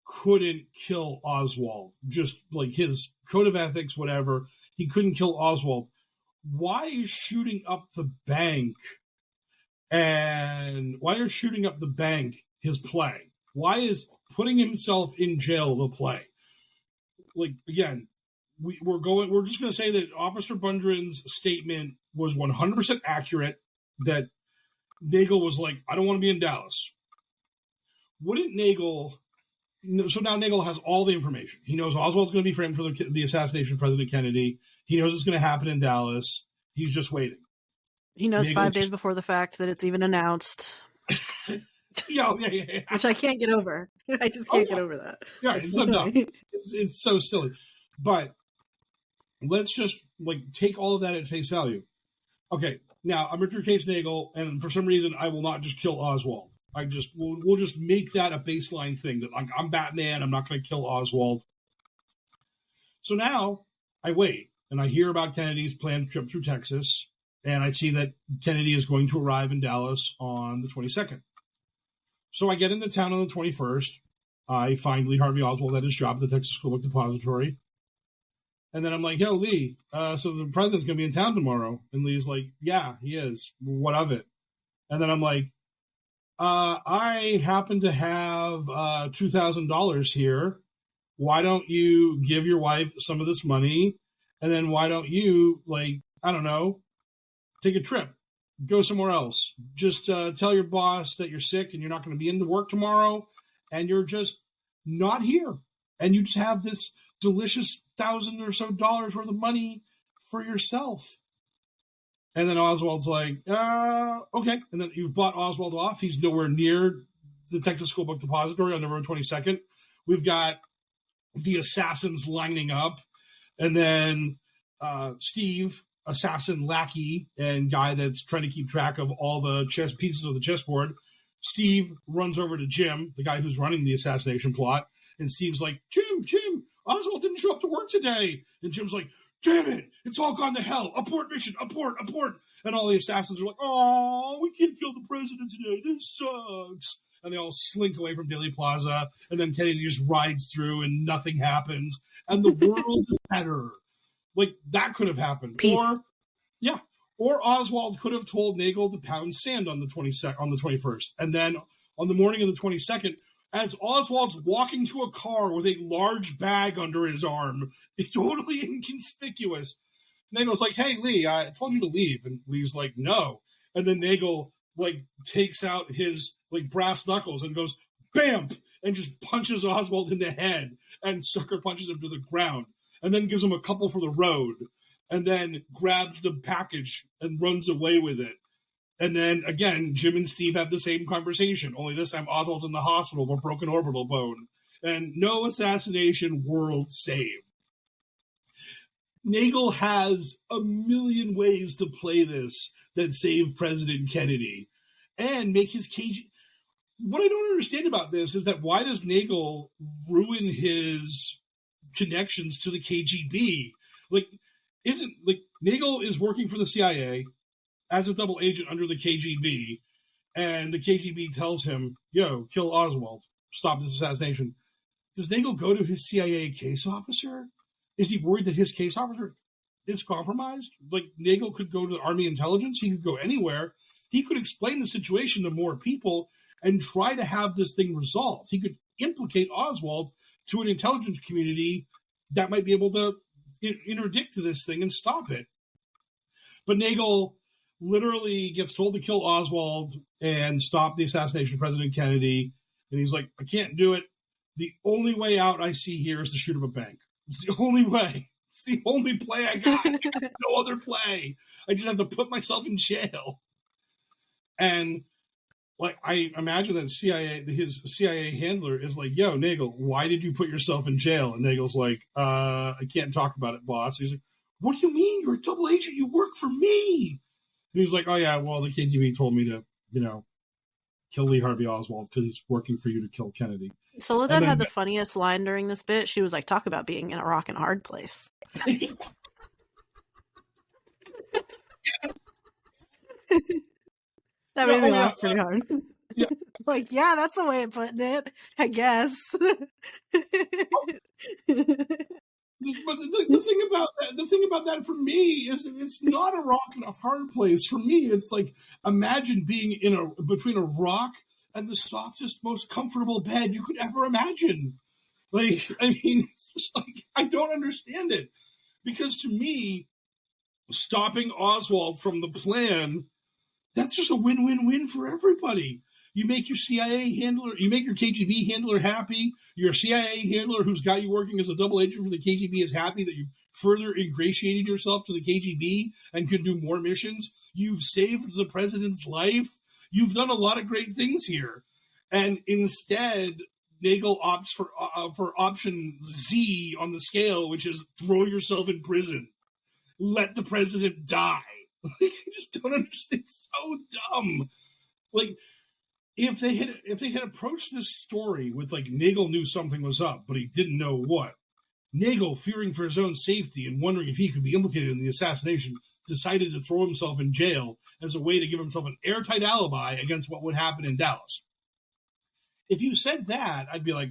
couldn't kill Oswald. Just like his code of ethics, whatever, he couldn't kill Oswald. Why is shooting up the bank his play? Why is putting himself in jail the play? Like, again, we're just going to say that Officer Bundren's statement was 100% accurate, that Nagell was like, I don't want to be in Dallas. Wouldn't Nagell... So now Nagell has all the information. He knows Oswald's going to be framed for the assassination of President Kennedy. He knows it's going to happen in Dallas. He's just waiting. He knows 5 days before the fact that it's even announced. Yeah. Which I can't get over. I just can't get over that. Yeah, it's so silly. But let's just take all of that at face value. Okay, now I'm Richard Case Nagell, and for some reason I will not just kill Oswald. We'll just make that a baseline thing that I'm Batman. I'm not going to kill Oswald. So now I wait and I hear about Kennedy's planned trip through Texas, and I see that Kennedy is going to arrive in Dallas on the 22nd. So I get into town on the 21st. I find Lee Harvey Oswald at his job at the Texas School Book Depository. And then I'm like, yo, Lee, so the president's going to be in town tomorrow. And Lee's like, yeah, he is. What of it? And then I'm like, I happen to have $2,000 here. Why don't you give your wife some of this money? And then why don't you, I don't know, take a trip, go somewhere else. Just tell your boss that you're sick and you're not going to be into work tomorrow, and you're just not here. And you just have this delicious $1,000 or so worth of money for yourself. And then Oswald's like, okay. And then you've bought Oswald off. He's nowhere near the Texas School Book Depository on November 22nd. We've got the assassins lining up. And then Steve, assassin lackey and guy that's trying to keep track of all the chess pieces of the chessboard. Steve runs over to Jim, the guy who's running the assassination plot. And Steve's like, Jim, Oswald didn't show up to work today. And Jim's like, damn it, it's all gone to hell. Abort mission, abort. And all the assassins are like, oh, we can't kill the president today. This sucks. And they all slink away from Dealey Plaza. And then Kennedy just rides through and nothing happens. And the world is better. That could have happened. Peace. Or Oswald could have told Nagell to pound sand on the 21st. And then on the morning of the 22nd, as Oswald's walking to a car with a large bag under his arm, it's totally inconspicuous. Nagel's like, hey, Lee, I told you to leave. And Lee's like, no. And then Nagell, takes out his, brass knuckles and goes, bam, and just punches Oswald in the head and sucker punches him to the ground. And then gives him a couple for the road. And then grabs the package and runs away with it. And then, again, Jim and Steve have the same conversation, only this time Oswald's in the hospital with a broken orbital bone. And no assassination, world saved. Nagell has a million ways to play this that save President Kennedy and make his KGB. What I don't understand about this is that why does Nagell ruin his connections to the KGB? Nagell is working for the CIA as a double agent under the KGB, and the KGB tells him, yo, kill Oswald, stop this assassination. Does Nagell go to his CIA case officer? Is he worried that his case officer is compromised? Like, Nagell could go to the Army intelligence. He could go anywhere. He could explain the situation to more people and try to have this thing resolved. He could implicate Oswald to an intelligence community that might be able to interdict to this thing and stop it. But Nagell literally gets told to kill Oswald and stop the assassination of President Kennedy. And he's like, I can't do it. The only way out I see here is to shoot up a bank. It's the only way. It's the only play I got. No other play. I just have to put myself in jail. And like, I imagine that his CIA handler is like, yo, Nagell, why did you put yourself in jail? And Nagel's like, I can't talk about it, boss. He's like, what do you mean? You're a double agent. You work for me. And he's like, oh yeah, well, the KGB told me to, kill Lee Harvey Oswald because he's working for you to kill Kennedy. Soledad had the funniest line during this bit. She was like, talk about being in a rock and hard place. That made me laugh pretty hard. Yeah. Like, yeah, that's a way of putting it, I guess. But the thing about that for me is that it's not a rock and a hard place. For me, it's like, imagine being between a rock and the softest, most comfortable bed you could ever imagine. Like, I mean, it's just like, I don't understand it. Because to me, stopping Oswald from the plan, that's just a win-win-win for everybody. You make your CIA handler, you make your KGB handler happy. Your CIA handler who's got you working as a double agent for the KGB is happy that you've further ingratiated yourself to the KGB and can do more missions. You've saved the president's life. You've done a lot of great things here. And instead, Nagell opts for option Z on the scale, which is throw yourself in prison. Let the president die. I just don't understand. It's so dumb. Like, if they had approached this story with like Nagell knew something was up, but he didn't know what. Nagell, fearing for his own safety and wondering if he could be implicated in the assassination, decided to throw himself in jail as a way to give himself an airtight alibi against what would happen in Dallas. If you said that, I'd be like,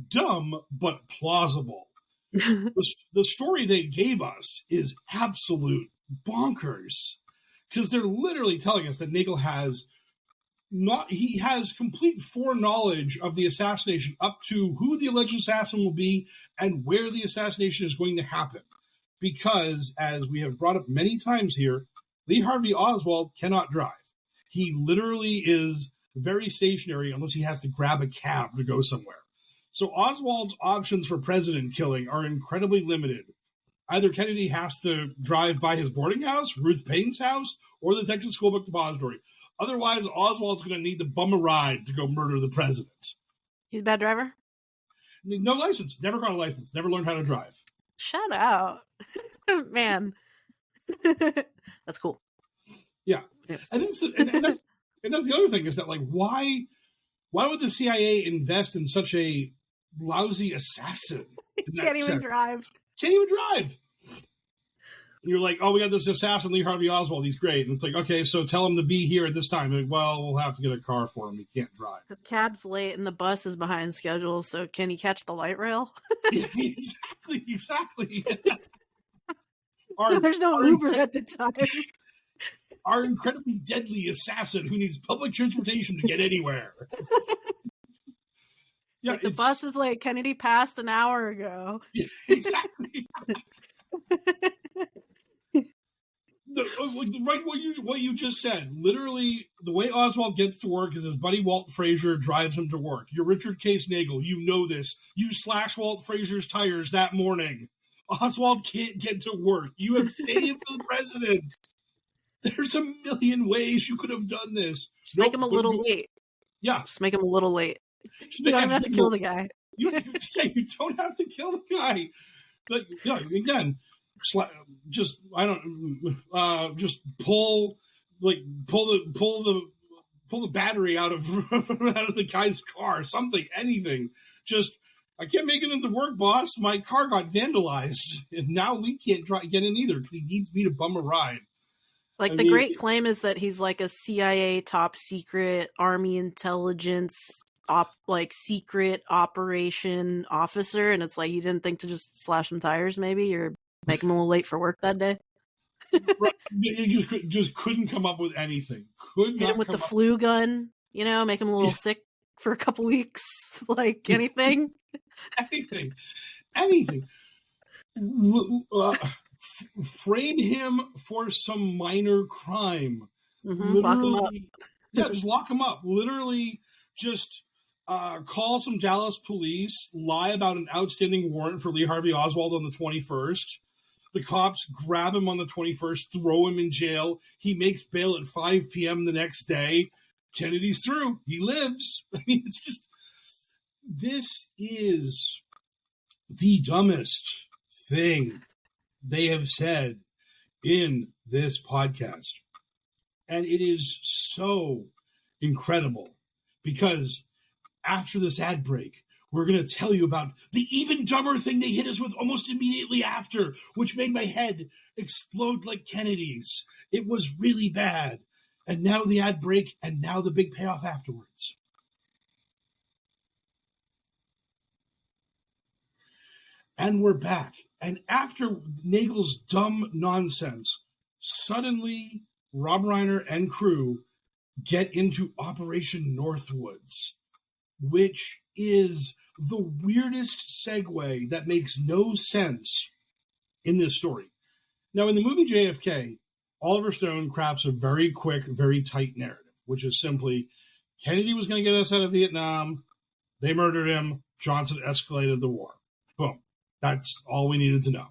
dumb but plausible. The story they gave us is absolute bonkers, because they're literally telling us that Nagell has complete foreknowledge of the assassination up to who the alleged assassin will be and where the assassination is going to happen. Because, as we have brought up many times here, Lee Harvey Oswald cannot drive. He literally is very stationary unless he has to grab a cab to go somewhere. So Oswald's options for president killing are incredibly limited. Either Kennedy has to drive by his boarding house, Ruth Payne's house, or the Texas School Book Depository. Otherwise, Oswald's going to need to bum a ride to go murder the president. He's a bad driver? No license. Never got a license. Never learned how to drive. Shut out. Man. That's cool. Yeah. Yes. And that's the other thing, is that, like, why would the CIA invest in such a lousy assassin? Can't even drive. Can't even drive. You're like, oh, we got this assassin, Lee Harvey Oswald. He's great. And it's like, okay, so tell him to be here at this time. Like, well, we'll have to get a car for him. He can't drive. The cab's late and the bus is behind schedule, so can he catch the light rail? Exactly. There's no Uber at the time. Our incredibly deadly assassin who needs public transportation to get anywhere. Yeah, like the bus is late. Kennedy passed an hour ago. Yeah, exactly. Right, what you just said. Literally, the way Oswald gets to work is his buddy Walt Frazier drives him to work. You're Richard Case Nagell. You know this. You slashed Walt Frazier's tires that morning. Oswald can't get to work. You have saved the president. There's a million ways you could have done this. Just make him a little late. Yeah. Just make him a little late. You don't have to kill the guy. You don't have to kill the guy. But, again, just pull the battery out of the guy's car, something, anything. Just, I can't make it into work, boss. My car got vandalized, and now Lee can't get in either because he needs me to bum a ride. Like, the great claim is that he's like a CIA top secret Army intelligence secret operation officer, and it's like you didn't think to just slash some tires maybe, or make him a little late for work that day. Right. You just couldn't come up with anything. Hit him with the flu gun, make him a little sick for a couple weeks. Like, anything. Anything. Frame him for some minor crime. Lock him up. Yeah, just lock him up. Literally, just call some Dallas police, lie about an outstanding warrant for Lee Harvey Oswald on the 21st. The cops grab him on the 21st, throw him in jail. He makes bail at 5 p.m. the next day. Kennedy's through. He lives. I mean, it's just, this is the dumbest thing they have said in this podcast. And it is so incredible because after this ad break, we're going to tell you about the even dumber thing they hit us with almost immediately after, which made my head explode like Kennedy's. It was really bad. And now the ad break, and now the big payoff afterwards. And we're back. And after Nagell's dumb nonsense, suddenly Rob Reiner and crew get into Operation Northwoods, which is the weirdest segue that makes no sense in this story. Now, in the movie JFK, Oliver Stone crafts a very quick, very tight narrative, which is simply Kennedy was going to get us out of Vietnam. They murdered him. Johnson escalated the war. Boom. That's all we needed to know.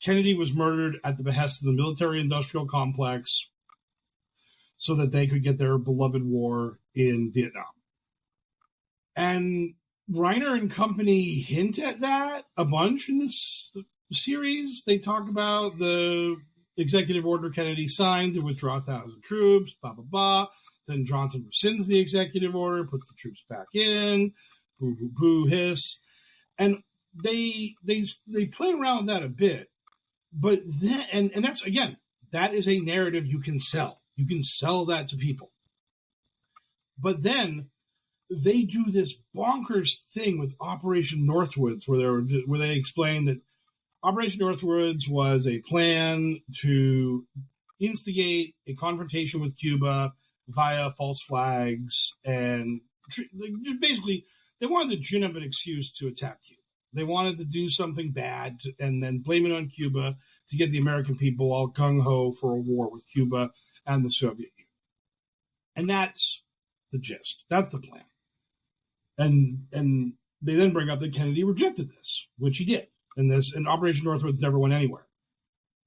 Kennedy was murdered at the behest of the military-industrial complex so that they could get their beloved war in Vietnam. And Reiner and company hint at that a bunch in this series. They talk about the executive order Kennedy signed to withdraw 1,000 troops, blah, blah, blah. Then Johnson rescinds the executive order, puts the troops back in, boo, boo, boo, hiss. And they play around with that a bit. But then, and that's, again, that is a narrative you can sell. You can sell that to people. But then they do this bonkers thing with Operation Northwoods, where they explain that Operation Northwoods was a plan to instigate a confrontation with Cuba via false flags, and basically they wanted to gin up an excuse to attack Cuba. They wanted to do something bad and then blame it on Cuba to get the American people all gung-ho for a war with Cuba and the Soviet Union. And that's the gist. That's the plan. And they then bring up that Kennedy rejected this, which he did. And Operation Northwoods never went anywhere.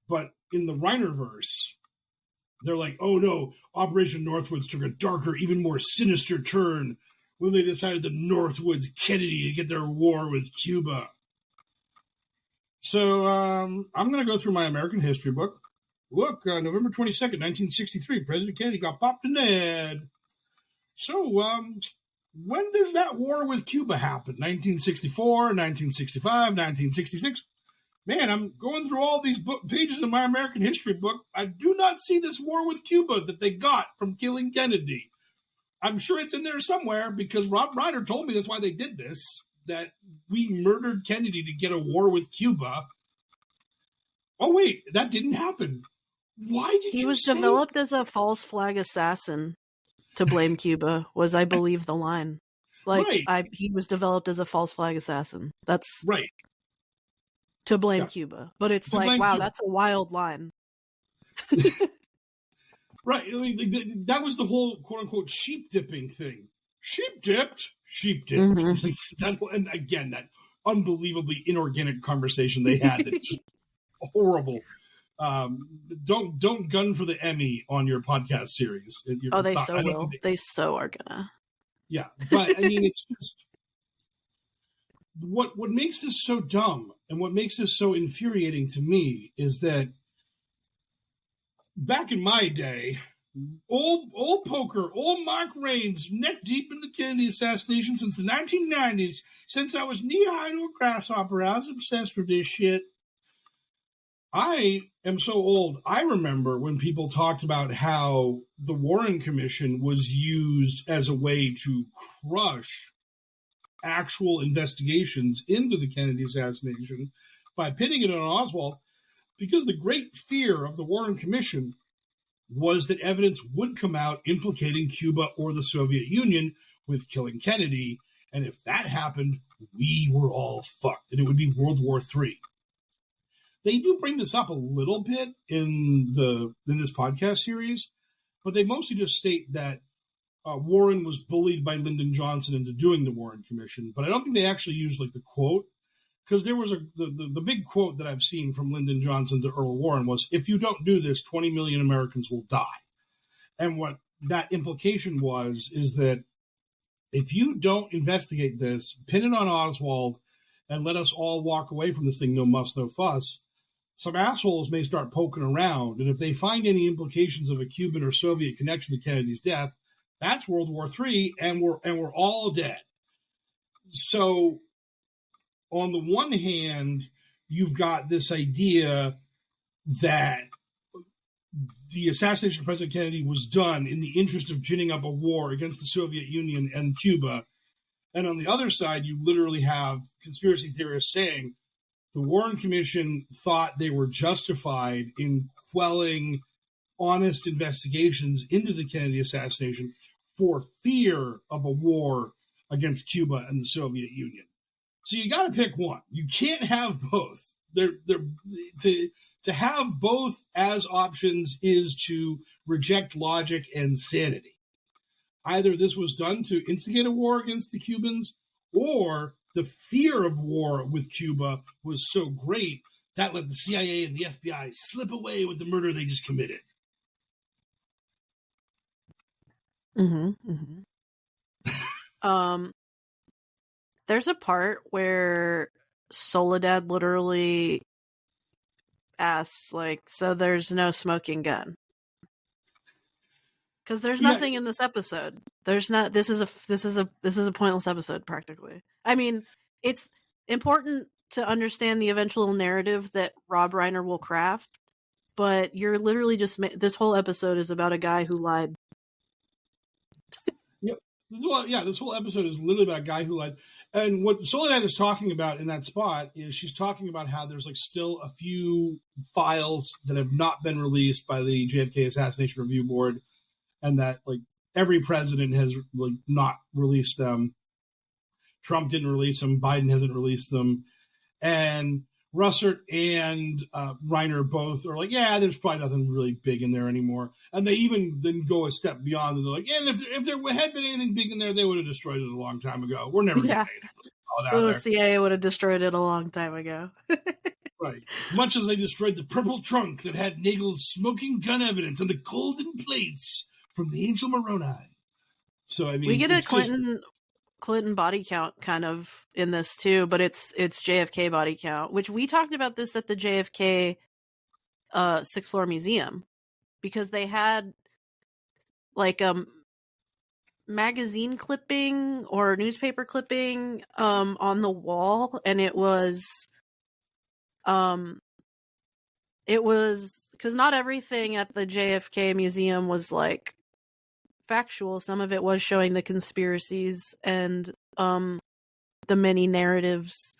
But in the Reinerverse, they're like, oh no, Operation Northwoods took a darker, even more sinister turn when they decided to Northwoods Kennedy to get their war with Cuba. So I'm going to go through my American history book. Look, November 22nd, 1963, President Kennedy got popped in the head. So, when does that war with Cuba happen? 1964, 1965, 1966? Man, I'm going through all these pages in my American history book. I do not see this war with Cuba that they got from killing Kennedy. I'm sure it's in there somewhere because Rob Reiner told me that's why they did this, that we murdered Kennedy to get a war with Cuba. Oh, wait, that didn't happen. Why did he was developed as a false flag assassin to blame Cuba, was, I believe, the line. Like, right. He was developed as a false flag assassin. That's right. To blame Cuba. But it's like, wow, Cuba. That's a wild line. Right. I mean, that was the whole quote-unquote sheep dipping thing. Sheep dipped. Mm-hmm. And again, that unbelievably inorganic conversation they had. That's just horrible. Don't gun for the Emmy on your podcast series. They so will. They so are gonna. Yeah, but I mean, it's just what makes this so dumb and what makes this so infuriating to me is that back in my day, old poker, old Mark Raines, neck deep in the Kennedy assassination since the 1990s. Since I was knee high to a grasshopper, I was obsessed with this shit. I am so old. I remember when people talked about how the Warren Commission was used as a way to crush actual investigations into the Kennedy assassination by pinning it on Oswald, because the great fear of the Warren Commission was that evidence would come out implicating Cuba or the Soviet Union with killing Kennedy. And if that happened, we were all fucked, and it would be World War III. They do bring this up a little bit in this podcast series, but they mostly just state that Warren was bullied by Lyndon Johnson into doing the Warren Commission. But I don't think they actually used like the quote, because there was the big quote that I've seen from Lyndon Johnson to Earl Warren was, "If you don't do this, 20 million Americans will die." And what that implication was is that if you don't investigate this, pin it on Oswald, and let us all walk away from this thing, no muss, no fuss, some assholes may start poking around. And if they find any implications of a Cuban or Soviet connection to Kennedy's death, that's World War III, and we're all dead. So on the one hand, you've got this idea that the assassination of President Kennedy was done in the interest of ginning up a war against the Soviet Union and Cuba. And on the other side, you literally have conspiracy theorists saying the Warren Commission thought they were justified in quelling honest investigations into the Kennedy assassination for fear of a war against Cuba and the Soviet Union. So you got to pick one. You can't have both. To have both as options is to reject logic and sanity. Either this was done to instigate a war against the Cubans, or the fear of war with Cuba was so great that let the CIA and the FBI slip away with the murder they just committed. There's a part where Soledad literally asks, like, so there's no smoking gun? Because there's nothing in this episode. There's not. This is a pointless episode, practically. I mean, it's important to understand the eventual narrative that Rob Reiner will craft, but you're literally just this whole episode is about a guy who lied. Yep. This whole episode is literally about a guy who lied. And what Soledad is talking about in that spot is she's talking about how there's like still a few files that have not been released by the JFK Assassination Review Board, and that like every president has like not released them. Trump didn't release them. Biden hasn't released them. And Russert and Reiner both are like, yeah, there's probably nothing really big in there anymore. And they even then go a step beyond, and they're like, yeah, if there had been anything big in there, they would have destroyed it a long time ago. We're never going to get it. The CIA would have destroyed it a long time ago. Right. Much as they destroyed the purple trunk that had Nagel's smoking gun evidence and the golden plates from the Angel Moroni. So, I mean, we get a Clinton body count kind of in this too, but it's JFK body count, which we talked about this at the JFK 6th floor museum, because they had like a magazine clipping or newspaper clipping on the wall, and it was because not everything at the JFK museum was like factual. Some of it was showing the conspiracies and the many narratives.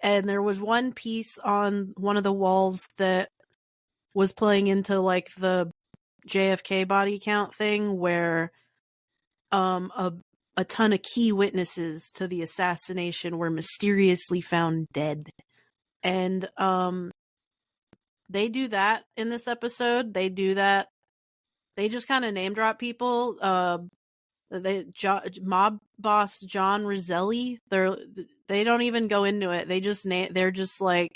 And there was one piece on one of the walls that was playing into like the JFK body count thing, where a ton of key witnesses to the assassination were mysteriously found dead. And they do that in this episode. They do that. They just kind of name drop people. Mob boss John Roselli. They don't even go into it. They just they're just like,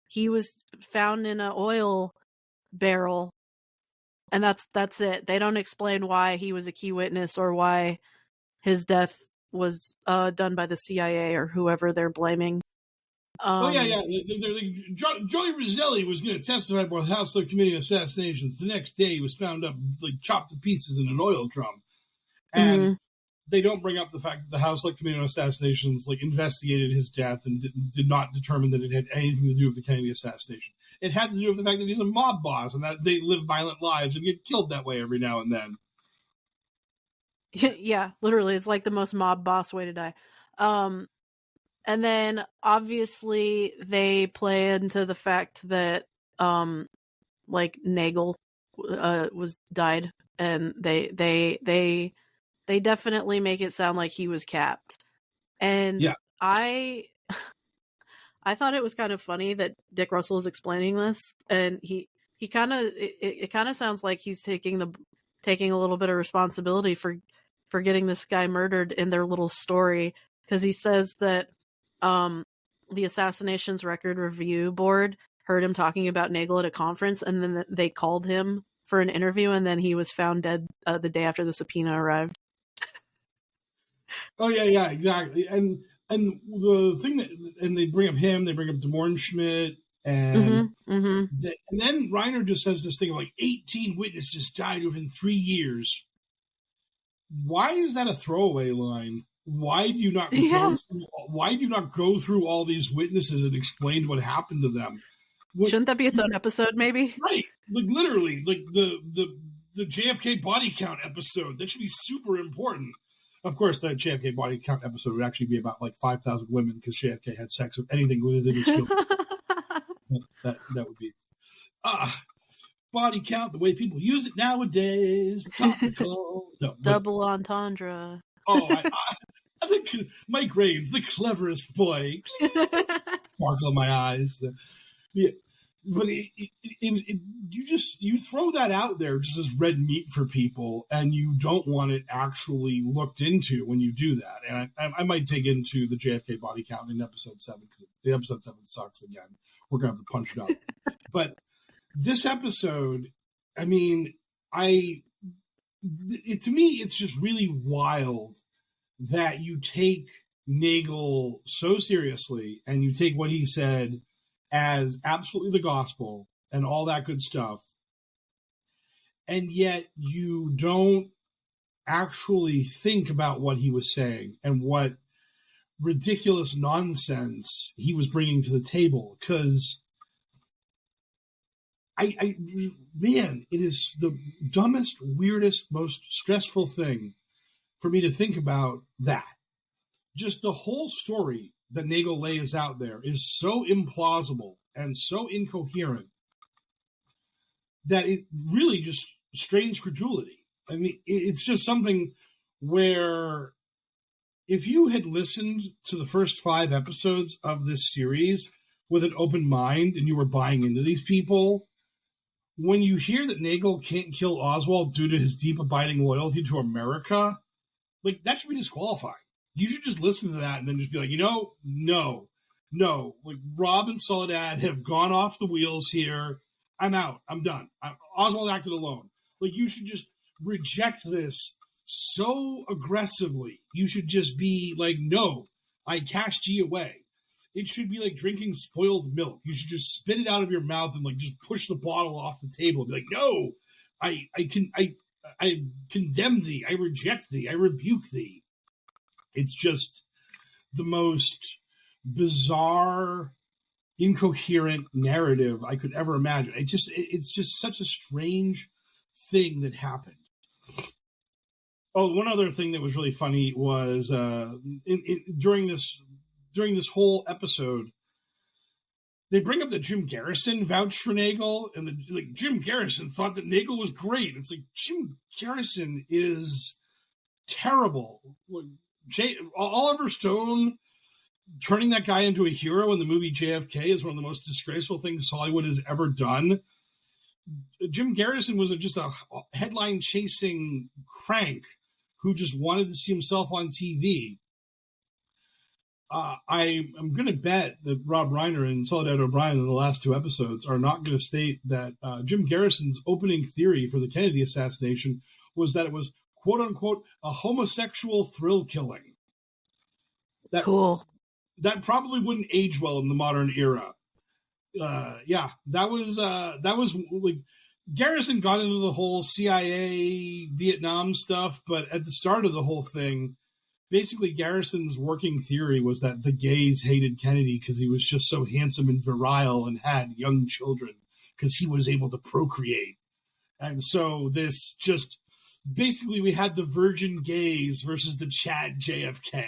he was found in an oil barrel, and that's it. They don't explain why he was a key witness or why his death was done by the CIA or whoever they're blaming. Joey Roselli was going to testify before the House Subcommittee on Assassinations. The next day, he was found up, like chopped to pieces in an oil drum. And they don't bring up the fact that the House Select Committee on Assassinations investigated his death and did not determine that it had anything to do with the Kennedy assassination. It had to do with the fact that he's a mob boss and that they live violent lives and get killed that way every now and then. Yeah, literally, it's like the most mob boss way to die. And then obviously they play into the fact that Nagell was died, and they definitely make it sound like he was capped. And yeah. I thought it was kind of funny that Dick Russell is explaining this, and he kind of it kind of sounds like he's taking a little bit of responsibility for getting this guy murdered in their little story, because he says that the Assassinations Record Review Board heard him talking about Nagell at a conference, and then they called him for an interview, and then he was found dead the day after the subpoena arrived. Oh yeah, exactly. And the thing and they bring up him, they bring up Schmidt, and and then Reiner just says this thing of 18 witnesses died within 3 years. Why is that a throwaway line? Why do you not go through all these witnesses and explain what happened to them? Shouldn't that be its own episode, maybe? Right. Literally, the JFK body count episode. That should be super important. Of course, the JFK body count episode would actually be about 5,000 women, because JFK had sex with anything within his field. that would be body count, the way people use it nowadays. Topical. No, double entendre. I think Mike Raines, the cleverest boy. Sparkle in my eyes. Yeah, but you throw that out there just as red meat for people, and you don't want it actually looked into when you do that. And I might dig into the JFK body count in episode 7, because the episode 7 sucks again. We're gonna have to punch it up. But this episode, to me, it's just really wild that you take Nagell so seriously, and you take what he said as absolutely the gospel and all that good stuff, and yet you don't actually think about what he was saying and what ridiculous nonsense he was bringing to the table. Because man, it is the dumbest, weirdest, most stressful thing for me to think about that. Just the whole story that Nagell lays out there is so implausible and so incoherent that it really just strains credulity. I mean, it's just something where if you had listened to the first 5 episodes of this series with an open mind and you were buying into these people, when you hear that Nagell can't kill Oswald due to his deep abiding loyalty to America, that should be disqualifying. You should just listen to that and then just be like, no. Rob and Soledad have gone off the wheels here. I'm out. I'm done. Oswald acted alone. You should just reject this so aggressively. You should just be like, no, I cast ye away. It should be like drinking spoiled milk. You should just spit it out of your mouth and just push the bottle off the table and be like, no, I condemn thee. I reject thee. I rebuke thee. It's just the most bizarre, incoherent narrative I could ever imagine. It's just such a strange thing that happened. Oh, one other thing that was really funny was during this whole episode, they bring up that Jim Garrison vouched for Nagell, and Jim Garrison thought that Nagell was great. It's Jim Garrison is terrible. Oliver Stone turning that guy into a hero in the movie JFK is one of the most disgraceful things Hollywood has ever done. Jim Garrison was just a headline-chasing crank who just wanted to see himself on TV. I'm going to bet that Rob Reiner and Soledad O'Brien in the last 2 episodes are not going to state that Jim Garrison's opening theory for the Kennedy assassination was that it was, quote-unquote, a homosexual thrill killing. Cool. That probably wouldn't age well in the modern era. That was Garrison got into the whole CIA Vietnam stuff, but at the start of the whole thing, basically Garrison's working theory was that the gays hated Kennedy because he was just so handsome and virile and had young children because he was able to procreate. And so this just, basically we had the virgin gays versus the Chad JFK.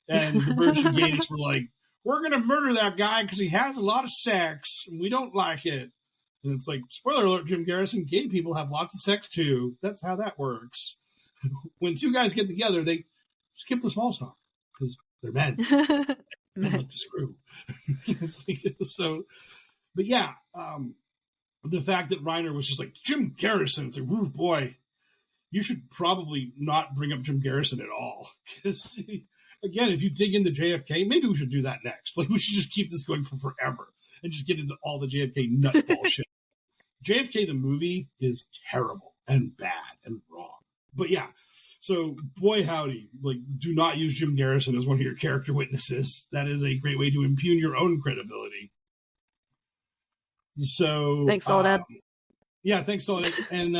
And the virgin gays were like, we're going to murder that guy because he has a lot of sex and we don't like it. And it's like, spoiler alert, Jim Garrison, gay people have lots of sex too. That's how that works. When two guys get together, they skip the small talk because they're men. Men like to screw. So, but yeah, the fact that Reiner was just like, Jim Garrison, it's like, ooh, boy, you should probably not bring up Jim Garrison at all. Because, again, if you dig into JFK, maybe we should do that next. Like, we should just keep this going for forever and just get into all the JFK nutball shit. JFK, the movie, is terrible and bad and wrong. But yeah, so boy howdy, like, do not use Jim Garrison as one of your character witnesses. That is a great way to impugn your own credibility. So thanks, Soledad. Yeah, thanks, Soledad. And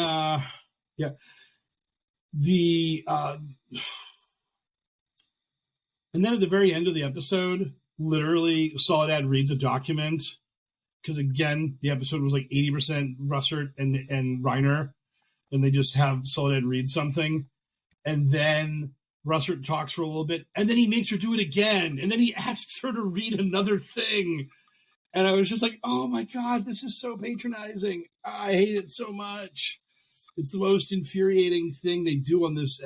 yeah, the and then at the very end of the episode, literally, Soledad reads a document. Because, again, the episode was like 80% Russert and Reiner, and they just have Soledad read something. And then Russert talks for a little bit, and then he makes her do it again. And then he asks her to read another thing. And I was just like, oh, my God, this is so patronizing. I hate it so much. It's the most infuriating thing they do on this.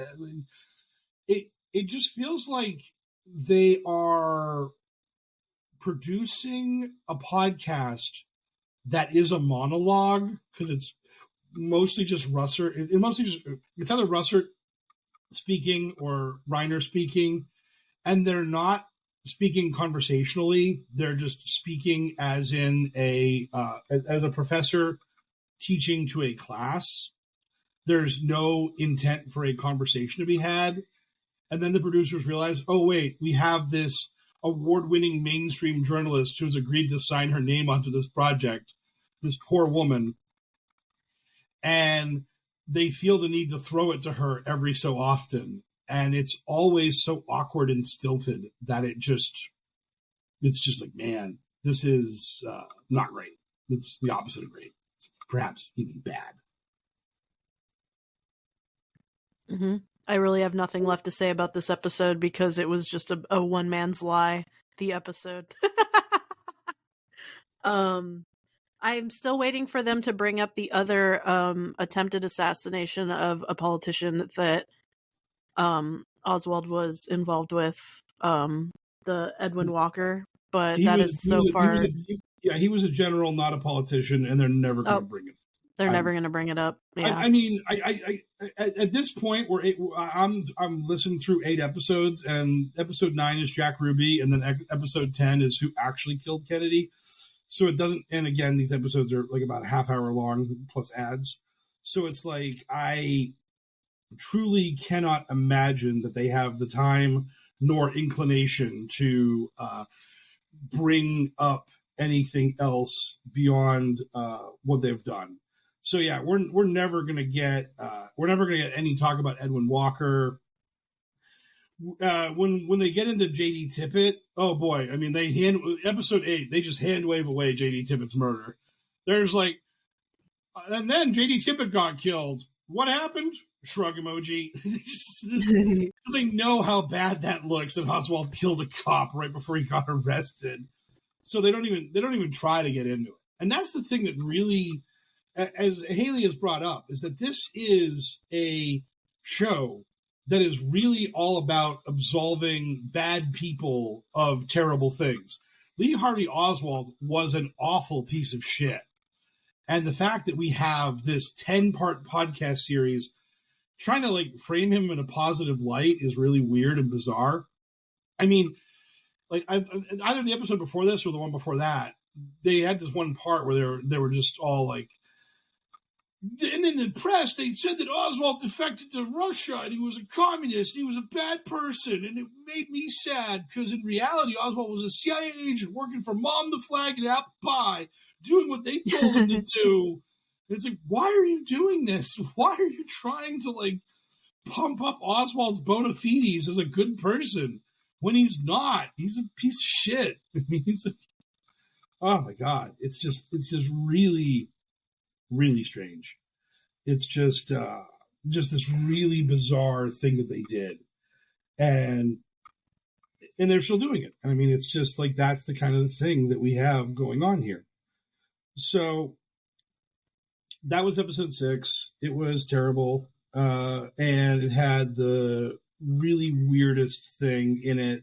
It just feels like they are producing a podcast that is a monologue because it's mostly just Russert. It's either Russert speaking or Reiner speaking, and they're not speaking conversationally. They're just speaking as in as a professor teaching to a class. There's no intent for a conversation to be had. And then the producers realize, oh, wait, we have this award-winning mainstream journalist who's agreed to sign her name onto this project, this poor woman, and they feel the need to throw it to her every so often, and it's always so awkward and stilted that it's just like, man, this is not great. It's the opposite of great. It's perhaps even bad. Mm-hmm. I really have nothing left to say about this episode because it was just a one man's lie, the episode. I'm still waiting for them to bring up the other attempted assassination of a politician that Oswald was involved with, the Edwin Walker, but he was a general, not a politician, and they're never going to bring it. They're never going to bring it up. Yeah. I mean, I at this point, I'm listening through 8 episodes, and episode 9 is Jack Ruby, and then episode 10 is who actually killed Kennedy. So it doesn't. And again, these episodes are like about a half hour long plus ads. So it's like I truly cannot imagine that they have the time nor inclination to bring up anything else beyond what they've done. So yeah, we're never gonna get any talk about Edwin Walker. When they get into JD Tippett, oh boy, I mean episode 8, they just hand wave away JD Tippett's murder. There's like, and then JD Tippett got killed. What happened? Shrug emoji. Because they know how bad that looks that Oswald killed a cop right before he got arrested. So they don't even try to get into it. And that's the thing that really, as Haley has brought up, is that this is a show that is really all about absolving bad people of terrible things. Lee Harvey Oswald was an awful piece of shit. And the fact that we have this 10-part podcast series trying to like frame him in a positive light is really weird and bizarre. I mean, like either the episode before this or the one before that, they had this one part where they were just all like, and in the press they said that Oswald defected to Russia and he was a communist, he was a bad person, and it made me sad because in reality Oswald was a CIA agent working for Mom the Flag and Apple Pie, doing what they told him to do. It's like, why are you doing this? Why are you trying to like pump up Oswald's bona fides as a good person when he's not? He's a piece of shit. Oh my God. It's just really, really strange. It's just this really bizarre thing that they did. And they're still doing it. I mean, it's just like, that's the kind of thing that we have going on here. So that was episode 6. It was terrible. And it had the really weirdest thing in it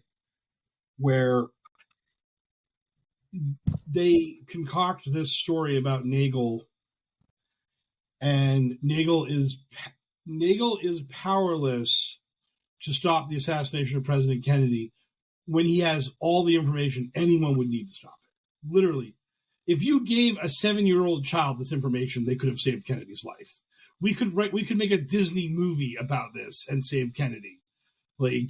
where they concoct this story about Nagell, and Nagell is powerless to stop the assassination of President Kennedy when he has all the information anyone would need to stop it. Literally. If you gave a 7-year-old child this information, they could have saved Kennedy's life. We could make a Disney movie about this and save Kennedy. Like,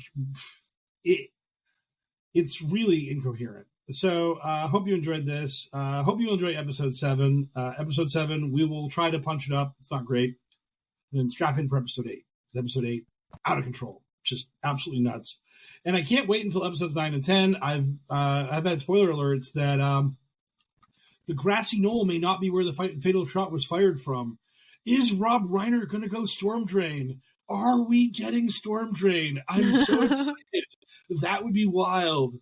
it's really incoherent. So I hope you enjoyed this. Hope you enjoy episode 7. Episode 7, we will try to punch it up. It's not great. And then strap in for episode 8. Episode 8, out of control. Just absolutely nuts. And I can't wait until episodes 9 and 10. I've had spoiler alerts that the grassy knoll may not be where the fatal shot was fired from. Is Rob Reiner going to go Storm Drain? Are we getting Storm Drain? I'm so excited. That would be wild.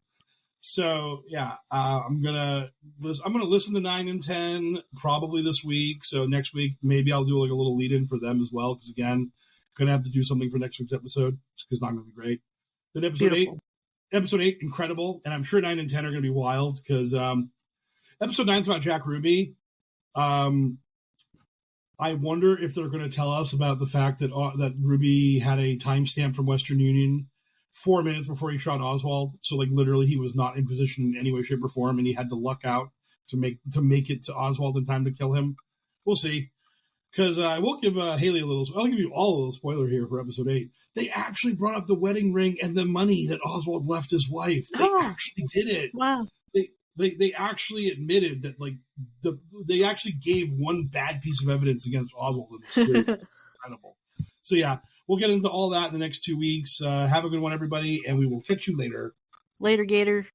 So yeah, I'm gonna listen to 9 and 10 probably this week. So next week maybe I'll do like a little lead in for them as well, because again, gonna have to do something for next week's episode because it's not gonna be great. Then episode 8, incredible, and I'm sure 9 and 10 are gonna be wild because episode 9 is about Jack Ruby. I wonder if they're going to tell us about the fact that Ruby had a timestamp from Western Union 4 minutes before he shot Oswald. So, like, literally, he was not in position in any way, shape, or form, and he had to luck out to make it to Oswald in time to kill him. We'll see. Because I will give Haley I'll give you all a little spoiler here for episode 8. They actually brought up the wedding ring and the money that Oswald left his wife. They actually did it. Wow. They actually admitted that, like, they actually gave one bad piece of evidence against Oswald in the series. Incredible. So yeah, we'll get into all that in the next 2 weeks. Have a good one, everybody, and we will catch you later. Later, Gator.